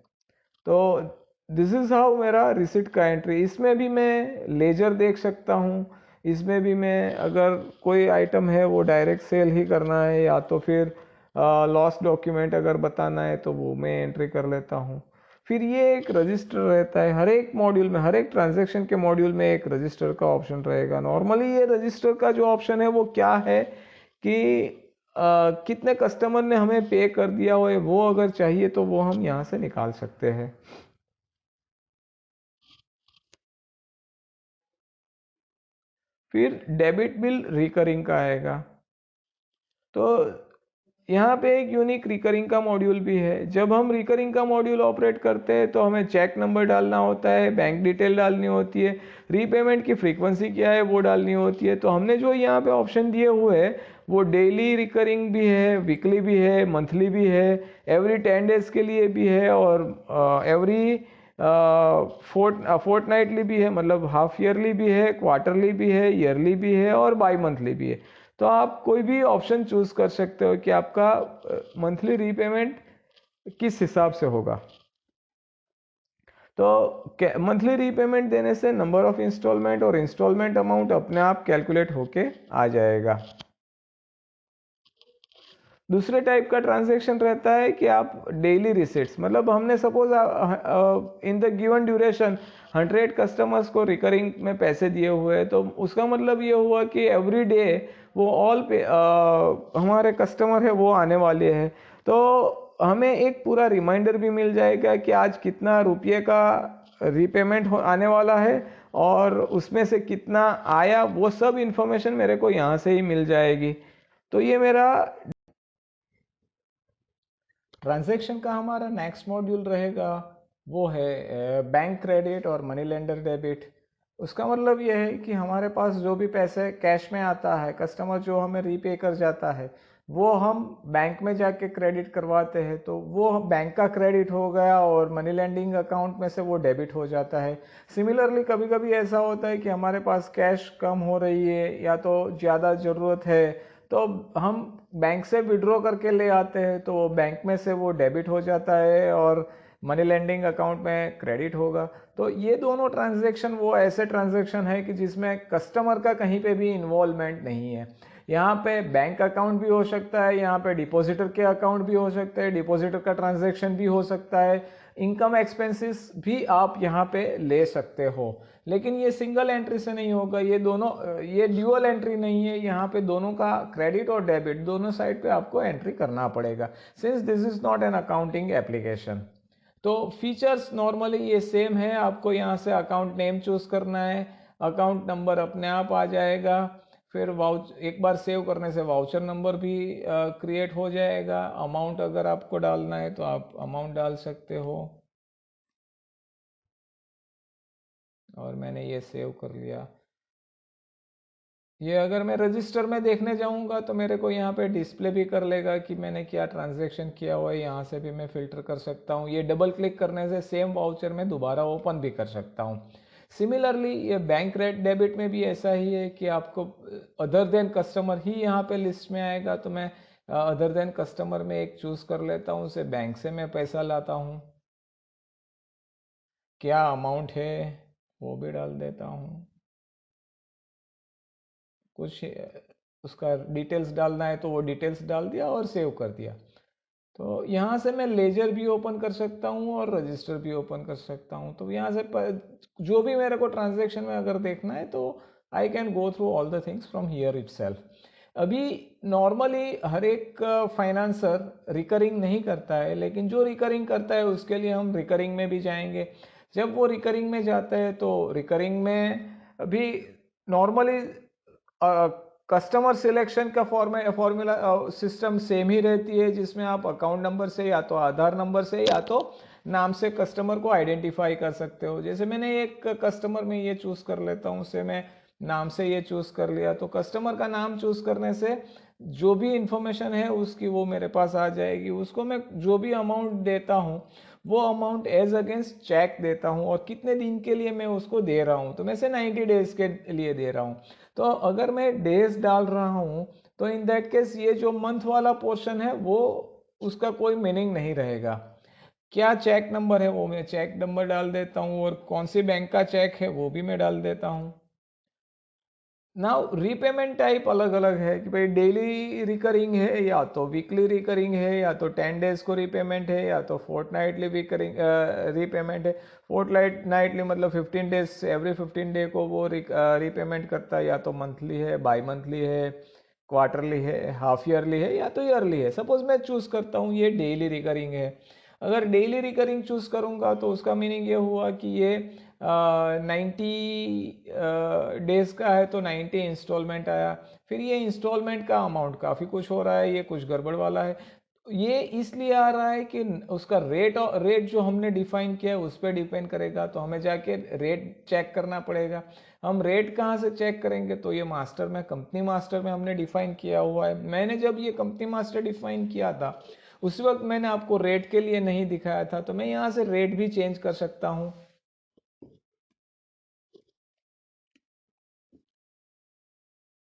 तो दिस इज़ हाउ मेरा रिसिट का एंट्री। इसमें भी मैं लेजर देख सकता हूँ, इसमें भी मैं अगर कोई आइटम है वो डायरेक्ट सेल ही करना है या तो फिर लॉस डॉक्यूमेंट अगर बताना है तो वो मैं एंट्री कर लेता हूँ। फिर ये एक रजिस्टर रहता है हर एक मॉड्यूल में, हर एक ट्रांजैक्शन के मॉड्यूल में एक रजिस्टर का ऑप्शन रहेगा। नॉर्मली ये रजिस्टर का जो ऑप्शन है वो क्या है कि कितने कस्टमर ने हमें पे कर दिया हो, वो अगर चाहिए तो वो हम यहाँ से निकाल सकते हैं। फिर डेबिट बिल रिकरिंग का आएगा। तो यहाँ पे एक यूनिक रिकरिंग का मॉड्यूल भी है। जब हम रिकरिंग का मॉड्यूल ऑपरेट करते हैं तो हमें चेक नंबर डालना होता है, बैंक डिटेल डालनी होती है, रीपेमेंट की फ्रीक्वेंसी क्या है वो डालनी होती है। तो हमने जो यहाँ पे ऑप्शन दिए हुए हैं वो डेली रिकरिंग भी है, वीकली भी है, मंथली भी है, एवरी 10 डेज के लिए भी है और एवरी फोर्टनाइटली भी है, मतलब हाफ ईयरली भी है, क्वार्टरली भी है, ईयरली भी है और बाई मंथली भी है। तो आप कोई भी ऑप्शन चूज कर सकते हो कि आपका मंथली रीपेमेंट किस हिसाब से होगा। तो मंथली रीपेमेंट देने से नंबर ऑफ इंस्टॉलमेंट और इंस्टॉलमेंट अमाउंट अपने आप कैलकुलेट होके आ जाएगा। दूसरे टाइप का ट्रांजैक्शन रहता है कि आप डेली रिसिट्स, मतलब हमने suppose in the given duration 100 customers को रिकरिंग में पैसे दिए हुए हैं, तो उसका मतलब ये हुआ कि एवरी डे वो ऑल पे हमारे कस्टमर है वो आने वाले हैं। तो हमें एक पूरा रिमाइंडर भी मिल जाएगा कि आज कितना रुपये का रीपेमेंट आने वाला है और उसमें से कितना आया, वो सब इंफॉर्मेशन मेरे को यहाँ से ही मिल जाएगी। तो ये मेरा ट्रांजैक्शन का हमारा नेक्स्ट मॉड्यूल रहेगा वो है बैंक क्रेडिट और मनी लेंडर डेबिट। उसका मतलब ये है कि हमारे पास जो भी पैसे कैश में आता है, कस्टमर जो हमें रीपे कर जाता है, वो हम बैंक में जाके क्रेडिट करवाते हैं, तो वो बैंक का क्रेडिट हो गया और मनी लेंडिंग अकाउंट में से वो डेबिट हो जाता है। सिमिलरली कभी कभी ऐसा होता है कि हमारे पास कैश कम हो रही है या तो ज़्यादा ज़रूरत है, तो हम बैंक से विड्रॉ करके ले आते हैं, तो बैंक में से वो डेबिट हो जाता है और मनी लेंडिंग अकाउंट में क्रेडिट होगा। तो ये दोनों ट्रांजैक्शन वो ऐसे ट्रांजैक्शन है कि जिसमें कस्टमर का कहीं पे भी इन्वॉल्वमेंट नहीं है। यहाँ पे बैंक अकाउंट भी हो सकता है, यहाँ पे डिपॉजिटर के अकाउंट भी हो सकते हैं, डिपॉजिटर का ट्रांजैक्शन भी हो सकता है, इनकम एक्सपेंसेस भी आप यहाँ पे ले सकते हो। लेकिन ये सिंगल एंट्री से नहीं होगा, ये दोनों, ये ड्यूअल एंट्री नहीं है, यहाँ पे दोनों का क्रेडिट और डेबिट दोनों साइड पे आपको एंट्री करना पड़ेगा, since this is not an accounting application. तो फीचर्स नॉर्मली ये सेम है, आपको यहाँ से अकाउंट नेम चूज करना है, अकाउंट नंबर अपने आप आ जाएगा, फिर वाउच एक बार सेव करने से वाउचर नंबर भी क्रिएट हो जाएगा। अमाउंट अगर आपको डालना है तो आप अमाउंट डाल सकते हो, और मैंने ये सेव कर लिया। ये अगर मैं रजिस्टर में देखने जाऊंगा तो मेरे को यहाँ पे डिस्प्ले भी कर लेगा कि मैंने क्या ट्रांजैक्शन किया हुआ है, यहाँ से भी मैं फिल्टर कर सकता हूँ। ये डबल क्लिक करने से सेम वाउचर में दोबारा ओपन भी कर सकता हूँ। सिमिलरली ये बैंक रेट डेबिट में भी ऐसा ही है कि आपको अदर देन कस्टमर ही यहाँ पे लिस्ट में आएगा, तो मैं अदर देन कस्टमर में एक चूज कर लेता हूँ, उसे बैंक से मैं पैसा लाता हूँ, क्या अमाउंट है वो भी डाल देता हूँ, कुछ उसका डिटेल्स डालना है तो वो डिटेल्स डाल दिया और सेव कर दिया। तो यहाँ से मैं लेजर भी ओपन कर सकता हूँ और रजिस्टर भी ओपन कर सकता हूँ। तो यहाँ से जो भी मेरे को ट्रांजैक्शन में अगर देखना है तो I can go through all the things from here itself. अभी नॉर्मली हर एक फाइनेंसर रिकरिंग नहीं करता है, लेकिन जो रिकरिंग करता है उसके लिए हम रिकरिंग में भी जाएंगे। जब वो रिकरिंग में जाता है तो रिकरिंग में भी नॉर्मली कस्टमर सिलेक्शन का फॉर्मूला सिस्टम सेम ही रहती है, जिसमें आप अकाउंट नंबर से या तो आधार नंबर से या तो नाम से कस्टमर को आइडेंटिफाई कर सकते हो। जैसे मैंने एक कस्टमर में ये चूज कर लेता हूँ, उसे मैं नाम से ये चूज कर लिया, तो कस्टमर का नाम चूज करने से जो भी इंफॉर्मेशन है उसकी वो मेरे पास आ जाएगी। उसको मैं जो भी अमाउंट देता हूँ वो अमाउंट एज अगेंस्ट चेक देता हूँ, और कितने दिन के लिए मैं उसको दे रहा हूँ, तो मैं से 90 डेज के लिए दे रहा हूँ। तो अगर मैं डेज डाल रहा हूँ तो इन दैट केस ये जो मंथ वाला पोर्शन है वो उसका कोई मीनिंग नहीं रहेगा। क्या चेक नंबर है वो मैं चेक नंबर डाल देता हूँ, और कौन सी बैंक का चेक है वो भी मैं डाल देता हूँ। नाउ रीपेमेंट टाइप अलग अलग है कि भाई डेली रिकरिंग है या तो वीकली रिकरिंग है, या तो 10 डेज को रीपेमेंट है, या तो फोर्टनाइटली रिकरिंग रीपेमेंट है। फोर्टनाइटली मतलब 15 डेज, एवरी 15 डे को वो रीपेमेंट करता है, या तो मंथली है, बाई मंथली है, क्वार्टरली है, हाफ ईयरली है, या तो ईयरली है। सपोज मैं चूज करता हूँ ये डेली रिकरिंग है। अगर डेली रिकरिंग चूज करूंगा तो उसका मीनिंग ये हुआ कि ये 90 डेज का है तो 90 इंस्टॉलमेंट आया। फिर ये इंस्टॉलमेंट का अमाउंट काफ़ी कुछ हो रहा है, ये कुछ गड़बड़ वाला है। ये इसलिए आ रहा है कि उसका रेट जो हमने डिफाइन किया है उस पर डिपेंड करेगा, तो हमें जाके रेट चेक करना पड़ेगा। हम रेट कहाँ से चेक करेंगे, तो ये मास्टर में, कंपनी मास्टर में हमने डिफाइन किया हुआ है। मैंने जब ये कंपनी मास्टर डिफाइन किया था उस वक्त मैंने आपको रेट के लिए नहीं दिखाया था, तो मैं यहाँ से रेट भी चेंज कर सकता हूँ।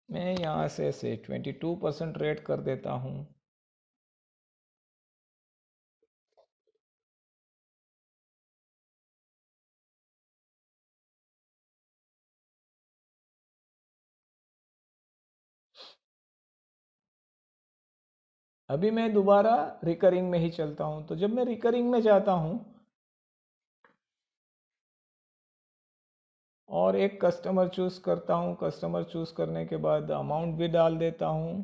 मैं यहाँ से 22% रेट कर देता हूँ। अभी मैं दोबारा रिकरिंग में ही चलता हूँ, तो जब मैं रिकरिंग में जाता हूँ और एक कस्टमर चूज करता हूँ, कस्टमर चूज करने के बाद अमाउंट भी डाल देता हूँ,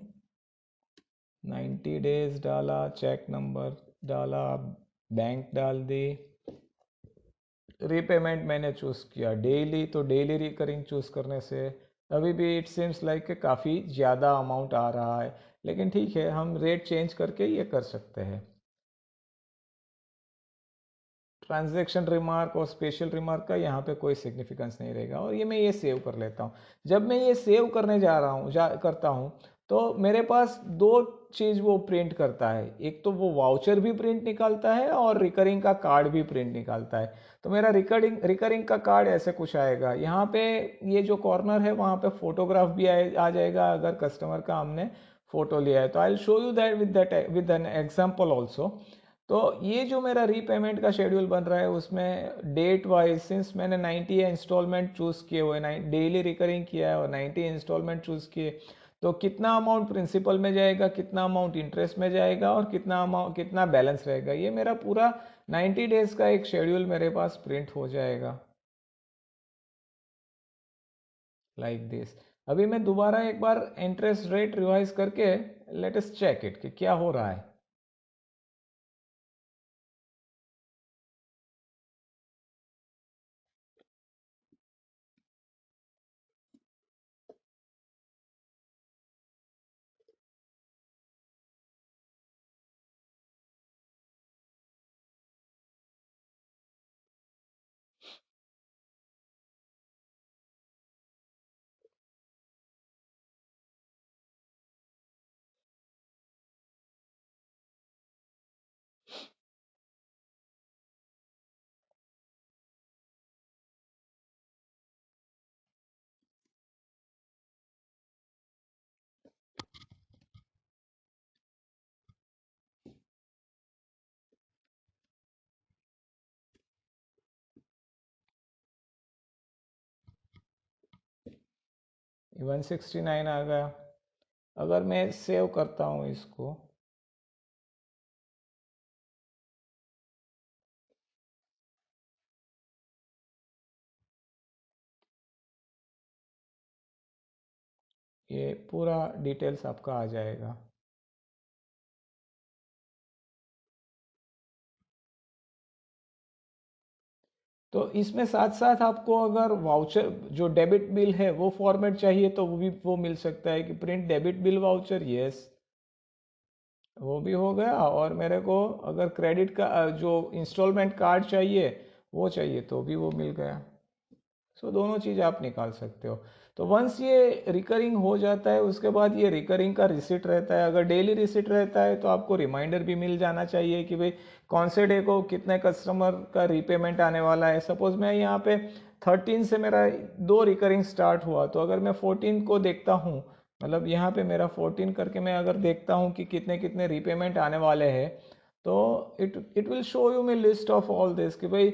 90 डेज डाला, चेक नंबर डाला, बैंक डाल दी, रीपेमेंट मैंने चूज किया डेली, तो डेली रिकरिंग चूज करने से अभी भी इट सीम्स लाइक कि काफ़ी ज़्यादा अमाउंट आ रहा है, लेकिन ठीक है, हम रेट चेंज करके ये कर सकते हैं। ट्रांजैक्शन रिमार्क और स्पेशल रिमार्क का यहाँ पे कोई सिग्निफिकेंस नहीं रहेगा, और ये मैं ये सेव कर लेता हूँ। जब मैं ये सेव करने जा रहा हूँ करता हूँ तो मेरे पास दो चीज़ वो प्रिंट करता है, एक तो वो वाउचर भी प्रिंट निकालता है और रिकरिंग का कार्ड भी प्रिंट निकालता है। तो मेरा रिकरिंग का कार्ड ऐसे कुछ आएगा, यहाँ पे ये जो कॉर्नर है वहाँ पे फोटोग्राफ भी आ जाएगा अगर कस्टमर का हमने फोटो लिया है। तो I will show you that with an example also. तो ये जो मेरा रीपेमेंट का शेड्यूल बन रहा है उसमें डेट वाइज, सिंस मैंने 90 इंस्टॉलमेंट चूज़ किए हुए, डेली रिकरिंग किया है और 90 इंस्टॉलमेंट चूज़ किए, तो कितना अमाउंट प्रिंसिपल में जाएगा, कितना अमाउंट इंटरेस्ट में जाएगा और कितना बैलेंस रहेगा, ये मेरा पूरा 90 डेज का एक शेड्यूल मेरे पास प्रिंट हो जाएगा लाइक दिस। अभी मैं दोबारा एक बार इंटरेस्ट रेट रिवाइज करके लेट अस चेक इट कि क्या हो रहा है। ये 169 आ गया। अगर मैं सेव करता हूँ इसको, ये पूरा डिटेल्स आपका आ जाएगा। तो इसमें साथ साथ आपको अगर वाउचर जो डेबिट बिल है वो फॉर्मेट चाहिए तो वो मिल सकता है कि print debit bill voucher, yes वो भी हो गया। और मेरे को अगर क्रेडिट का जो इंस्टॉलमेंट कार्ड चाहिए वो चाहिए तो भी वो मिल गया। सो दोनों चीज़ आप निकाल सकते हो। तो वंस ये रिकरिंग हो जाता है उसके बाद ये रिकरिंग का रिसिट रहता है। अगर डेली रिसिट रहता है तो आपको रिमाइंडर भी मिल जाना चाहिए कि भाई कौन से डे को कितने कस्टमर का रीपेमेंट आने वाला है। सपोज मैं यहाँ पे 13 से मेरा दो रिकरिंग स्टार्ट हुआ, तो अगर मैं 14 को देखता हूँ, मतलब यहाँ पे मेरा 14 करके मैं अगर देखता हूँ कि कितने कितने रीपेमेंट आने वाले हैं, तो it will show you me list of all this कि भाई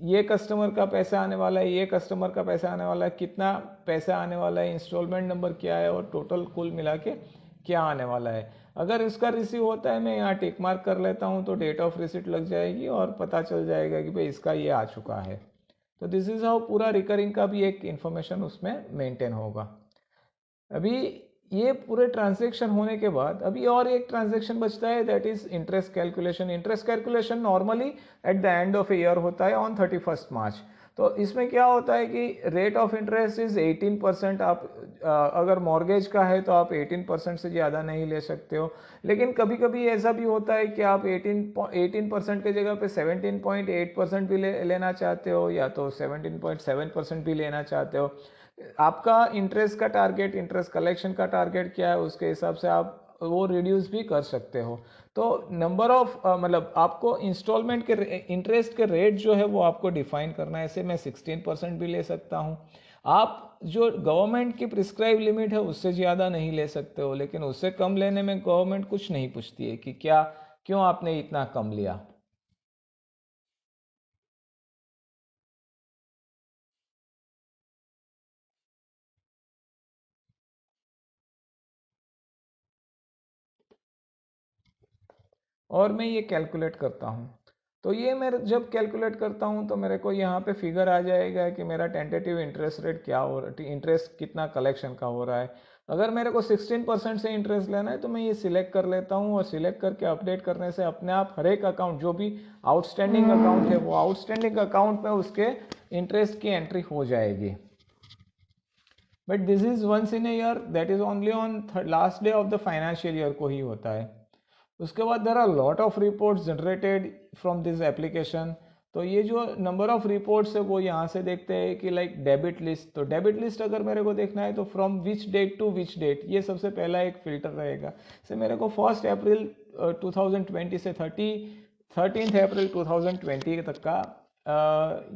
ये कस्टमर का पैसा आने वाला है, ये कस्टमर का पैसा आने वाला है, कितना पैसा आने वाला है, इंस्टॉलमेंट नंबर क्या है और टोटल कुल मिला के क्या आने वाला है। अगर इसका रिसीव होता है मैं यहाँ टिक मार्क कर लेता हूँ तो डेट ऑफ रिसिट लग जाएगी और पता चल जाएगा कि भाई इसका ये आ चुका है। तो दिस इज हाउ पूरा रिकरिंग का भी एक इंफॉर्मेशन उसमें मेंटेन होगा। अभी ये पूरे ट्रांजेक्शन होने के बाद अभी और एक ट्रांजेक्शन बचता है, that is interest calculation. Interest calculation normally eight the end of year होता है ऑन 31 मार्च। तो इसमें क्या होता है कि रेट ऑफ इंटरेस्ट इज 18%। आप अगर मॉर्गेज का है तो आप 18% से ज़्यादा नहीं ले सकते हो। लेकिन कभी कभी ऐसा भी होता है कि आप 18% के जगह पे 17.8% भी लेना चाहते हो या तो 17.7% भी लेना चाहते हो। आपका इंटरेस्ट का टारगेट, इंटरेस्ट कलेक्शन का टारगेट क्या है, उसके हिसाब से आप वो रिड्यूस भी कर सकते हो। तो नंबर ऑफ मतलब आपको इंस्टॉलमेंट के इंटरेस्ट के रेट जो है वो आपको डिफाइन करना है। ऐसे मैं 16% भी ले सकता हूँ। आप जो गवर्नमेंट की प्रिस्क्राइब लिमिट है उससे ज़्यादा नहीं ले सकते हो, लेकिन उससे कम लेने में गवर्नमेंट कुछ नहीं पूछती है कि क्या क्यों आपने इतना कम लिया। और मैं ये कैलकुलेट करता हूँ, तो ये मैं जब कैलकुलेट करता हूँ तो मेरे को यहाँ पे फिगर आ जाएगा कि मेरा टेंटेटिव इंटरेस्ट रेट क्या हो रहा है, इंटरेस्ट कितना कलेक्शन का हो रहा है। अगर मेरे को 16% से इंटरेस्ट लेना है तो मैं ये सिलेक्ट कर लेता हूँ और सिलेक्ट करके अपडेट करने से अपने आप हर एक अकाउंट जो भी आउटस्टैंडिंग अकाउंट है वो आउटस्टैंडिंग अकाउंट में उसके इंटरेस्ट की एंट्री हो जाएगी। But this is once in a year, that is only on last day of the financial year को ही होता है। उसके बाद there are lot of reports generated from this application. तो ये जो नंबर ऑफ रिपोर्ट्स है वो यहाँ से देखते हैं कि लाइक डेबिट लिस्ट, तो डेबिट लिस्ट अगर मेरे को देखना है तो from which date to which date, ये सबसे पहला एक फिल्टर रहेगा। से मेरे को 1 अप्रैल 2020 से 13 अप्रैल 2020 तक का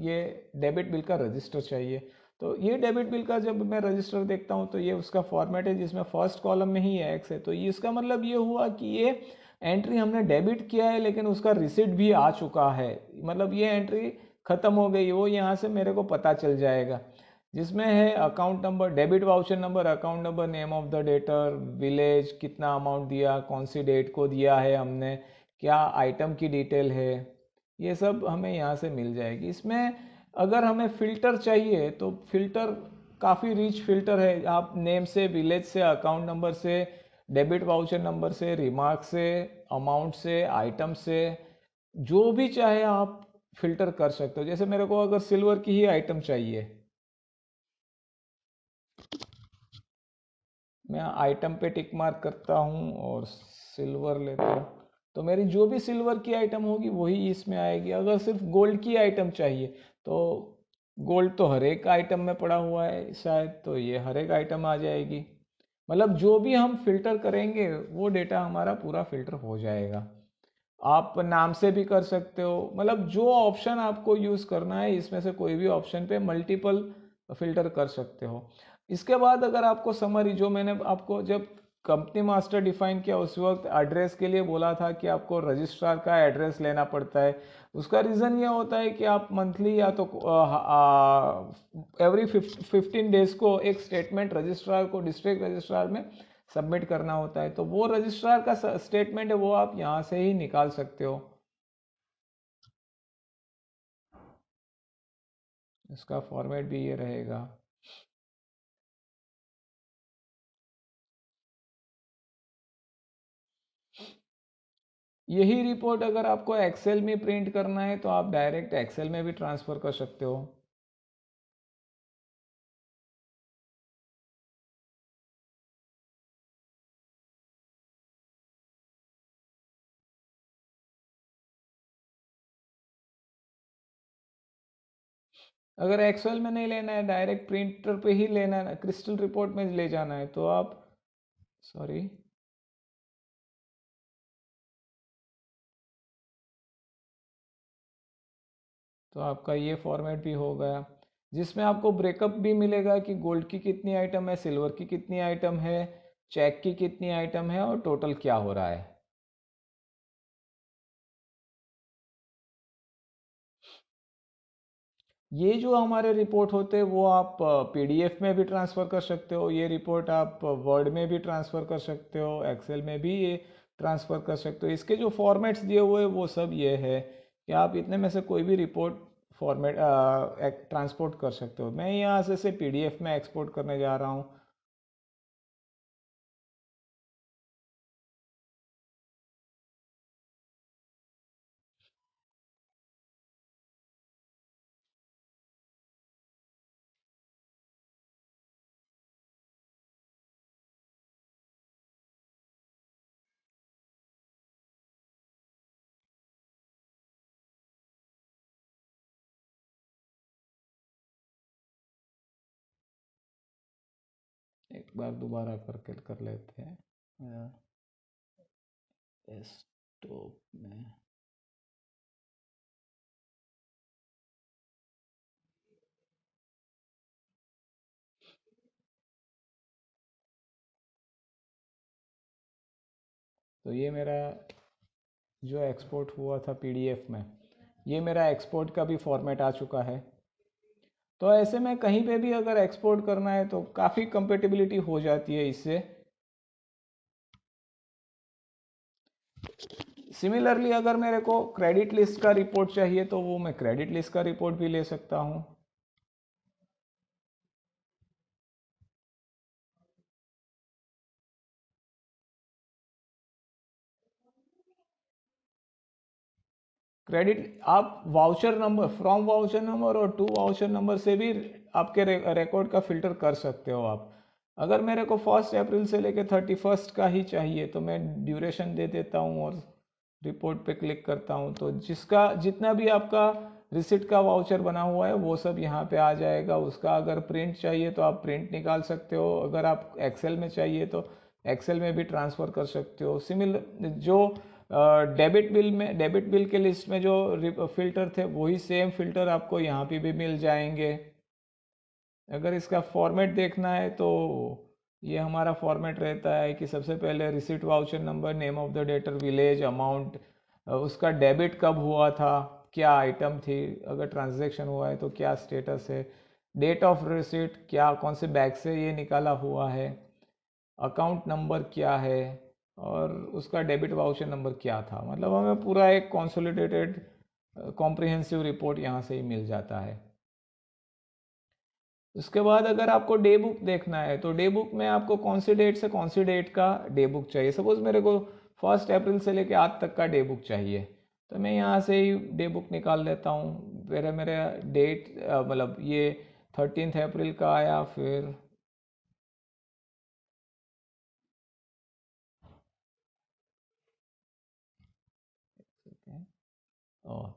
ये डेबिट बिल का रजिस्टर चाहिए। तो ये डेबिट बिल का जब मैं रजिस्टर देखता हूँ तो ये उसका फॉर्मेट है जिसमें फर्स्ट कॉलम में ही एक्स है, तो ये इसका मतलब ये हुआ कि ये एंट्री हमने डेबिट किया है लेकिन उसका रिसिट भी आ चुका है, मतलब ये एंट्री खत्म हो गई, वो यहाँ से मेरे को पता चल जाएगा। जिसमें है account number, debit voucher number, account number, name of the debtor, village, कितना अमाउंट दिया, कौन सी डेट को दिया है हमने, क्या आइटम की डिटेल है, ये सब हमें यहाँ से मिल जाएगी। इसमें अगर हमें फ़िल्टर चाहिए तो फ़िल्टर काफ़ी रिच फ़िल्टर है, आप नेम से, विलेज से, अकाउंट नंबर से, डेबिट वाउचर नंबर से, रिमार्क से, अमाउंट से, आइटम से, जो भी चाहे आप फ़िल्टर कर सकते हो। जैसे मेरे को अगर सिल्वर की ही आइटम चाहिए, मैं आइटम पे टिक मार्क करता हूँ और सिल्वर लेता हूँ, तो मेरी जो भी सिल्वर की आइटम होगी वही इसमें आएगी। अगर सिर्फ गोल्ड की आइटम चाहिए तो गोल्ड तो हर एक आइटम में पड़ा हुआ है शायद, तो ये हर एक आइटम आ जाएगी। मतलब जो भी हम फिल्टर करेंगे वो डेटा हमारा पूरा फिल्टर हो जाएगा। आप नाम से भी कर सकते हो, मतलब जो ऑप्शन आपको यूज़ करना है इसमें से कोई भी ऑप्शन पे मल्टीपल फिल्टर कर सकते हो। इसके बाद अगर आपको समरी, जो मैंने आपको जब कंपनी मास्टर डिफाइन किया उस वक्त एड्रेस के लिए बोला था कि आपको रजिस्ट्रार का एड्रेस लेना पड़ता है, उसका रीज़न ये होता है कि आप मंथली या तो एवरी 15 डेज को एक स्टेटमेंट रजिस्ट्रार को, डिस्ट्रिक्ट रजिस्ट्रार में सबमिट करना होता है, तो वो रजिस्ट्रार का स्टेटमेंट है वो आप यहाँ से ही निकाल सकते हो। इसका फॉर्मेट भी ये रहेगा। यही रिपोर्ट अगर आपको एक्सेल में प्रिंट करना है तो आप डायरेक्ट एक्सेल में भी ट्रांसफ़र कर सकते हो। अगर एक्सेल में नहीं लेना है, डायरेक्ट प्रिंटर पे ही लेना है, क्रिस्टल रिपोर्ट में ले जाना है, तो आप, सॉरी, तो आपका ये फॉर्मेट भी हो गया जिसमें आपको ब्रेकअप भी मिलेगा कि गोल्ड की कितनी आइटम है, सिल्वर की कितनी आइटम है, चेक की कितनी आइटम है और टोटल क्या हो रहा है। ये जो हमारे रिपोर्ट होते हैं वो आप पीडीएफ में भी ट्रांसफ़र कर सकते हो, ये रिपोर्ट आप वर्ड में भी ट्रांसफ़र कर सकते हो, एक्सेल में भी ये ट्रांसफ़र कर सकते हो। इसके जो फॉर्मेट्स दिए हुए हैं वो सब ये है कि आप इतने में से कोई भी रिपोर्ट फॉर्मेट ट्रांसपोर्ट कर सकते हो। मैं यहाँ से पीडीएफ में एक्सपोर्ट करने जा रहा हूँ। एक बार दोबारा करके कर लेते हैं डेस्कटॉप में। तो ये मेरा जो एक्सपोर्ट हुआ था पीडीएफ में, ये मेरा एक्सपोर्ट का भी फॉर्मेट आ चुका है। तो ऐसे में कहीं पे भी अगर एक्सपोर्ट करना है तो काफ़ी कंपेटिबिलिटी हो जाती है इससे। सिमिलरली अगर मेरे को क्रेडिट लिस्ट का रिपोर्ट चाहिए तो वो मैं क्रेडिट लिस्ट का रिपोर्ट भी ले सकता हूँ। क्रेडिट आप voucher number, from voucher number और टू वाउचर नंबर से भी आपके रिकॉर्ड का फिल्टर कर सकते हो आप। अगर मेरे को 1 अप्रैल से लेकर 31 का ही चाहिए तो मैं ड्यूरेशन दे देता हूँ और रिपोर्ट पे क्लिक करता हूँ, तो जिसका जितना भी आपका रिसिट का वाउचर बना हुआ है वो सब यहाँ पे आ जाएगा। उसका अगर प्रिंट चाहिए तो आप प्रिंट निकाल सकते हो, अगर आप एक्सेल में चाहिए तो एक्सेल में भी ट्रांसफ़र कर सकते हो। सिमिलर जो डेबिट बिल के लिस्ट में जो फिल्टर थे वही सेम फिल्टर आपको यहाँ पे भी मिल जाएंगे। अगर इसका फॉर्मेट देखना है तो ये हमारा फॉर्मेट रहता है कि सबसे पहले receipt voucher number, name of the debtor, village, amount, उसका डेबिट कब हुआ था, क्या आइटम थी, अगर ट्रांजैक्शन हुआ है तो क्या स्टेटस है, डेट ऑफ रिसिट, क्या कौन से बैंक से ये निकाला हुआ है, अकाउंट नंबर क्या है, और उसका डेबिट वाउचर नंबर क्या था। मतलब हमें पूरा एक कॉन्सोलिडेटेड कॉम्प्रिहेंसिव रिपोर्ट यहाँ से ही मिल जाता है। उसके बाद अगर आपको डे बुक देखना है तो डे बुक में आपको कौन सी डेट से कौन सी डेट का डे बुक चाहिए। सपोज मेरे को 1 अप्रैल से लेके आज तक का डे बुक चाहिए, तो मैं यहाँ से ही डे बुक निकाल लेता हूँ। मेरे मेरे डेट मतलब ये 13 अप्रैल का आया, फिर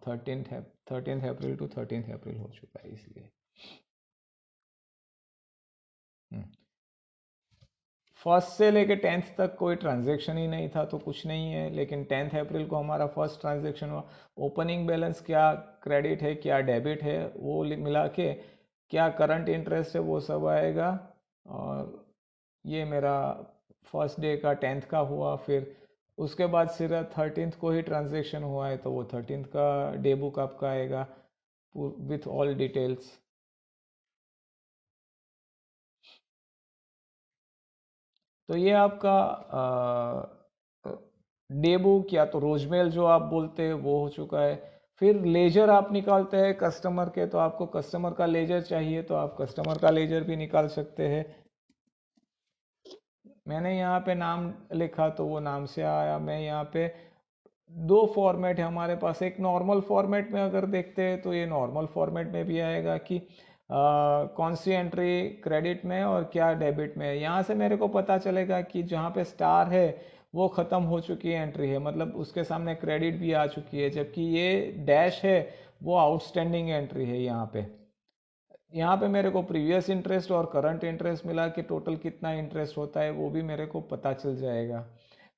थर्टीन अप्रैल टू 13 अप्रैल हो चुका है इसलिए। फर्स्ट से लेके 10th तक कोई ट्रांजैक्शन ही नहीं था तो कुछ नहीं है, लेकिन 10 अप्रैल को हमारा फर्स्ट ट्रांजैक्शन हुआ। ओपनिंग बैलेंस क्या क्रेडिट है क्या डेबिट है वो मिला के क्या करंट इंटरेस्ट है वो सब आएगा। और ये मेरा फर्स्ट डे का 10th का हुआ। फिर उसके बाद सिर्फ 13th को ही ट्रांजैक्शन हुआ है तो वो 13th का डे बुक आपका आएगा विथ ऑल डिटेल्स। तो ये आपका डे बुक या तो रोजमेल जो आप बोलते हैं वो हो चुका है। फिर लेजर आप निकालते हैं कस्टमर के, तो आपको कस्टमर का लेजर चाहिए तो आप कस्टमर का लेजर भी निकाल सकते हैं। मैंने यहाँ पे नाम लिखा तो वो नाम से आया। मैं यहाँ पे दो फॉर्मेट है हमारे पास, एक नॉर्मल फॉर्मेट में अगर देखते हैं तो ये नॉर्मल फॉर्मेट में भी आएगा कि कौन सी एंट्री क्रेडिट में और क्या डेबिट में है। यहाँ से मेरे को पता चलेगा कि जहाँ पे स्टार है वो ख़त्म हो चुकी है एंट्री है, मतलब उसके सामने क्रेडिट भी आ चुकी है, जबकि ये डैश है वो आउटस्टैंडिंग एंट्री है। यहाँ पे मेरे को प्रीवियस इंटरेस्ट और करंट इंटरेस्ट मिला कि टोटल कितना इंटरेस्ट होता है वो भी मेरे को पता चल जाएगा।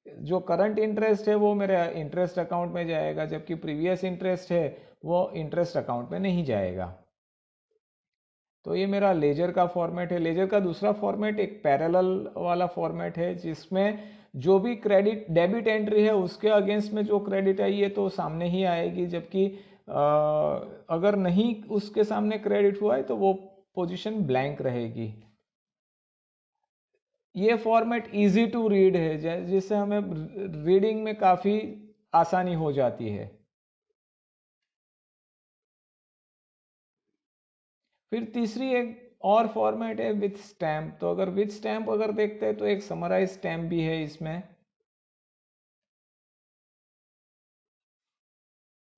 जो करंट इंटरेस्ट है वो मेरे इंटरेस्ट अकाउंट में जाएगा, जबकि प्रीवियस इंटरेस्ट है वो इंटरेस्ट अकाउंट में नहीं जाएगा। तो ये मेरा लेजर का फॉर्मेट है। लेजर का दूसरा फॉर्मेट एक पैरेलल वाला फॉर्मेट है जिसमें जो भी क्रेडिट डेबिट एंट्री है उसके अगेंस्ट में जो क्रेडिट आई है तो सामने ही आएगी, जबकि अगर नहीं उसके सामने क्रेडिट हुआ है तो वो पोजीशन ब्लैंक रहेगी। ये फॉर्मेट इजी टू रीड है जिससे हमें रीडिंग में काफ़ी आसानी हो जाती है। फिर तीसरी एक और फॉर्मेट है विथ स्टैम्प। तो अगर विथ स्टैम्प अगर देखते हैं तो एक समराइज स्टैम्प भी है इसमें।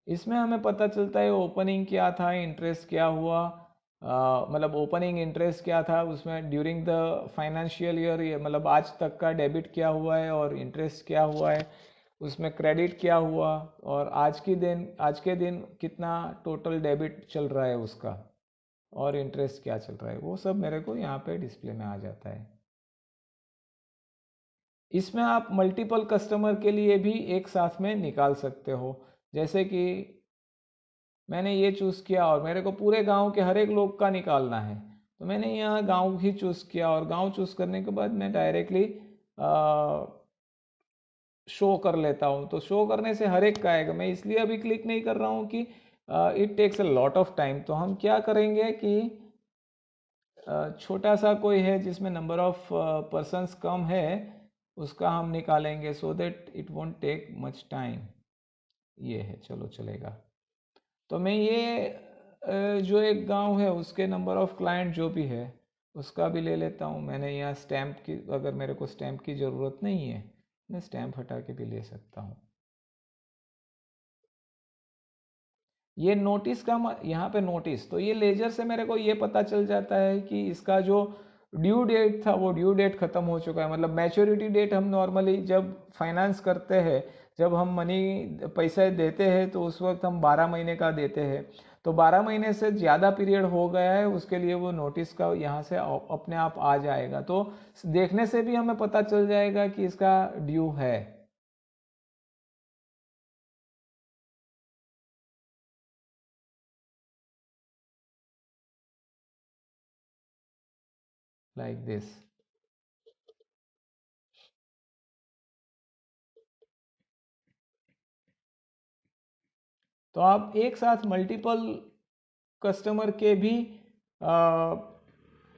इसमें हमें पता चलता है ओपनिंग क्या था, इंटरेस्ट क्या हुआ, मतलब ओपनिंग इंटरेस्ट क्या था उसमें ड्यूरिंग द फाइनेंशियल ईयर, मतलब आज तक का डेबिट क्या हुआ है और इंटरेस्ट क्या हुआ है, उसमें क्रेडिट क्या हुआ, और आज के दिन कितना टोटल डेबिट चल रहा है उसका, और इंटरेस्ट क्या चल रहा है, वो सब मेरे को यहाँ पे डिस्प्ले में आ जाता है। इसमें आप मल्टीपल कस्टमर के लिए भी एक साथ में निकाल सकते हो। जैसे कि मैंने ये चूज़ किया और मेरे को पूरे गांव के हर एक लोग का निकालना है, तो मैंने यहाँ गांव ही चूज़ किया और गांव चूज़ करने के बाद मैं डायरेक्टली शो कर लेता हूँ। तो शो करने से हर एक का आएगा। मैं इसलिए अभी क्लिक नहीं कर रहा हूँ कि it takes a lot of time. तो हम क्या करेंगे कि छोटा सा कोई है जिसमें नंबर ऑफ पर्सन्स कम है उसका हम निकालेंगे, so that it won't take much time. ये है, चलो चलेगा। तो मैं ये जो एक गांव है उसके नंबर ऑफ क्लाइंट जो भी है उसका भी ले लेता हूँ। मैंने यहाँ स्टैम्प की, अगर मेरे को स्टैम्प की ज़रूरत नहीं है मैं स्टैम्प हटा के भी ले सकता हूँ। ये नोटिस का यहाँ पे नोटिस, तो ये लेजर से मेरे को ये पता चल जाता है कि इसका जो ड्यू डेट था वो ड्यू डेट ख़त्म हो चुका है। मतलब मैच्योरिटी डेट हम नॉर्मली जब फाइनेंस करते हैं, जब हम मनी पैसे देते हैं तो उस वक्त हम 12 महीने का देते हैं। तो 12 महीने से ज़्यादा पीरियड हो गया है उसके लिए वो नोटिस का यहाँ से अपने आप आ जाएगा। तो देखने से भी हमें पता चल जाएगा कि इसका ड्यू है। Like this. तो आप एक साथ मल्टीपल कस्टमर के भी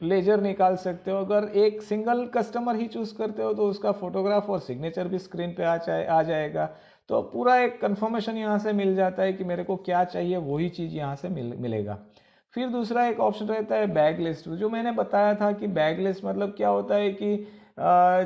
लेजर निकाल सकते हो। अगर एक सिंगल कस्टमर ही चूज करते हो तो उसका फोटोग्राफ और सिग्नेचर भी स्क्रीन पे आ जाएगा। तो पूरा एक कंफर्मेशन यहाँ से मिल जाता है कि मेरे को क्या चाहिए, वही चीज़ यहाँ से मिलेगा। फिर दूसरा एक ऑप्शन रहता है बैग लिस्ट, जो मैंने बताया था कि बैग लिस्ट मतलब क्या होता है कि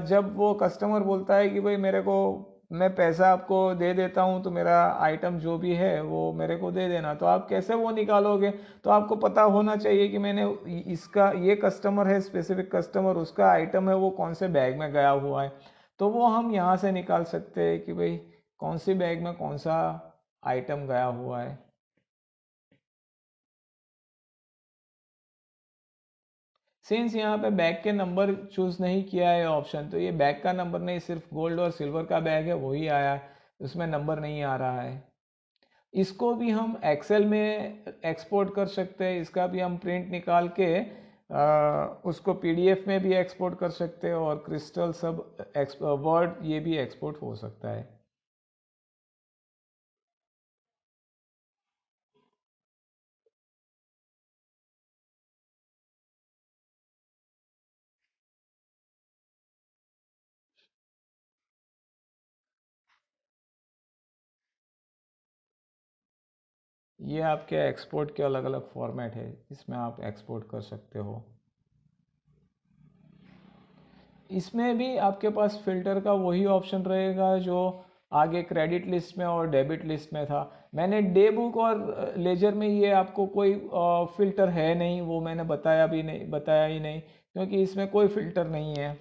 जब वो कस्टमर बोलता है कि भाई मेरे को, मैं पैसा आपको दे देता हूँ तो मेरा आइटम जो भी है वो मेरे को दे देना, तो आप कैसे वो निकालोगे? तो आपको पता होना चाहिए कि मैंने इसका, ये कस्टमर है, स्पेसिफिक कस्टमर, उसका आइटम है वो कौन से बैग में गया हुआ है। तो वो हम यहाँ से निकाल सकते हैं कि भाई कौन सी बैग में कौन सा आइटम गया हुआ है। सिंस यहाँ पे बैग के नंबर चूज नहीं किया है ऑप्शन, तो ये बैग का नंबर नहीं, सिर्फ गोल्ड और सिल्वर का बैग है वही आया है, उसमें नंबर नहीं आ रहा है। इसको भी हम एक्सेल में एक्सपोर्ट कर सकते हैं, इसका भी हम प्रिंट निकाल के उसको पीडीएफ में भी एक्सपोर्ट कर सकते हैं, और क्रिस्टल सब वर्ड ये भी एक्सपोर्ट हो सकता है। ये आपके एक्सपोर्ट के अलग अलग फॉर्मेट है, इसमें आप एक्सपोर्ट कर सकते हो। इसमें भी आपके पास फिल्टर का वही ऑप्शन रहेगा जो आगे क्रेडिट लिस्ट में और डेबिट लिस्ट में था। मैंने डे बुक और लेजर में ये आपको कोई फिल्टर है नहीं, वो मैंने बताया ही नहीं, क्योंकि इसमें कोई फिल्टर नहीं है।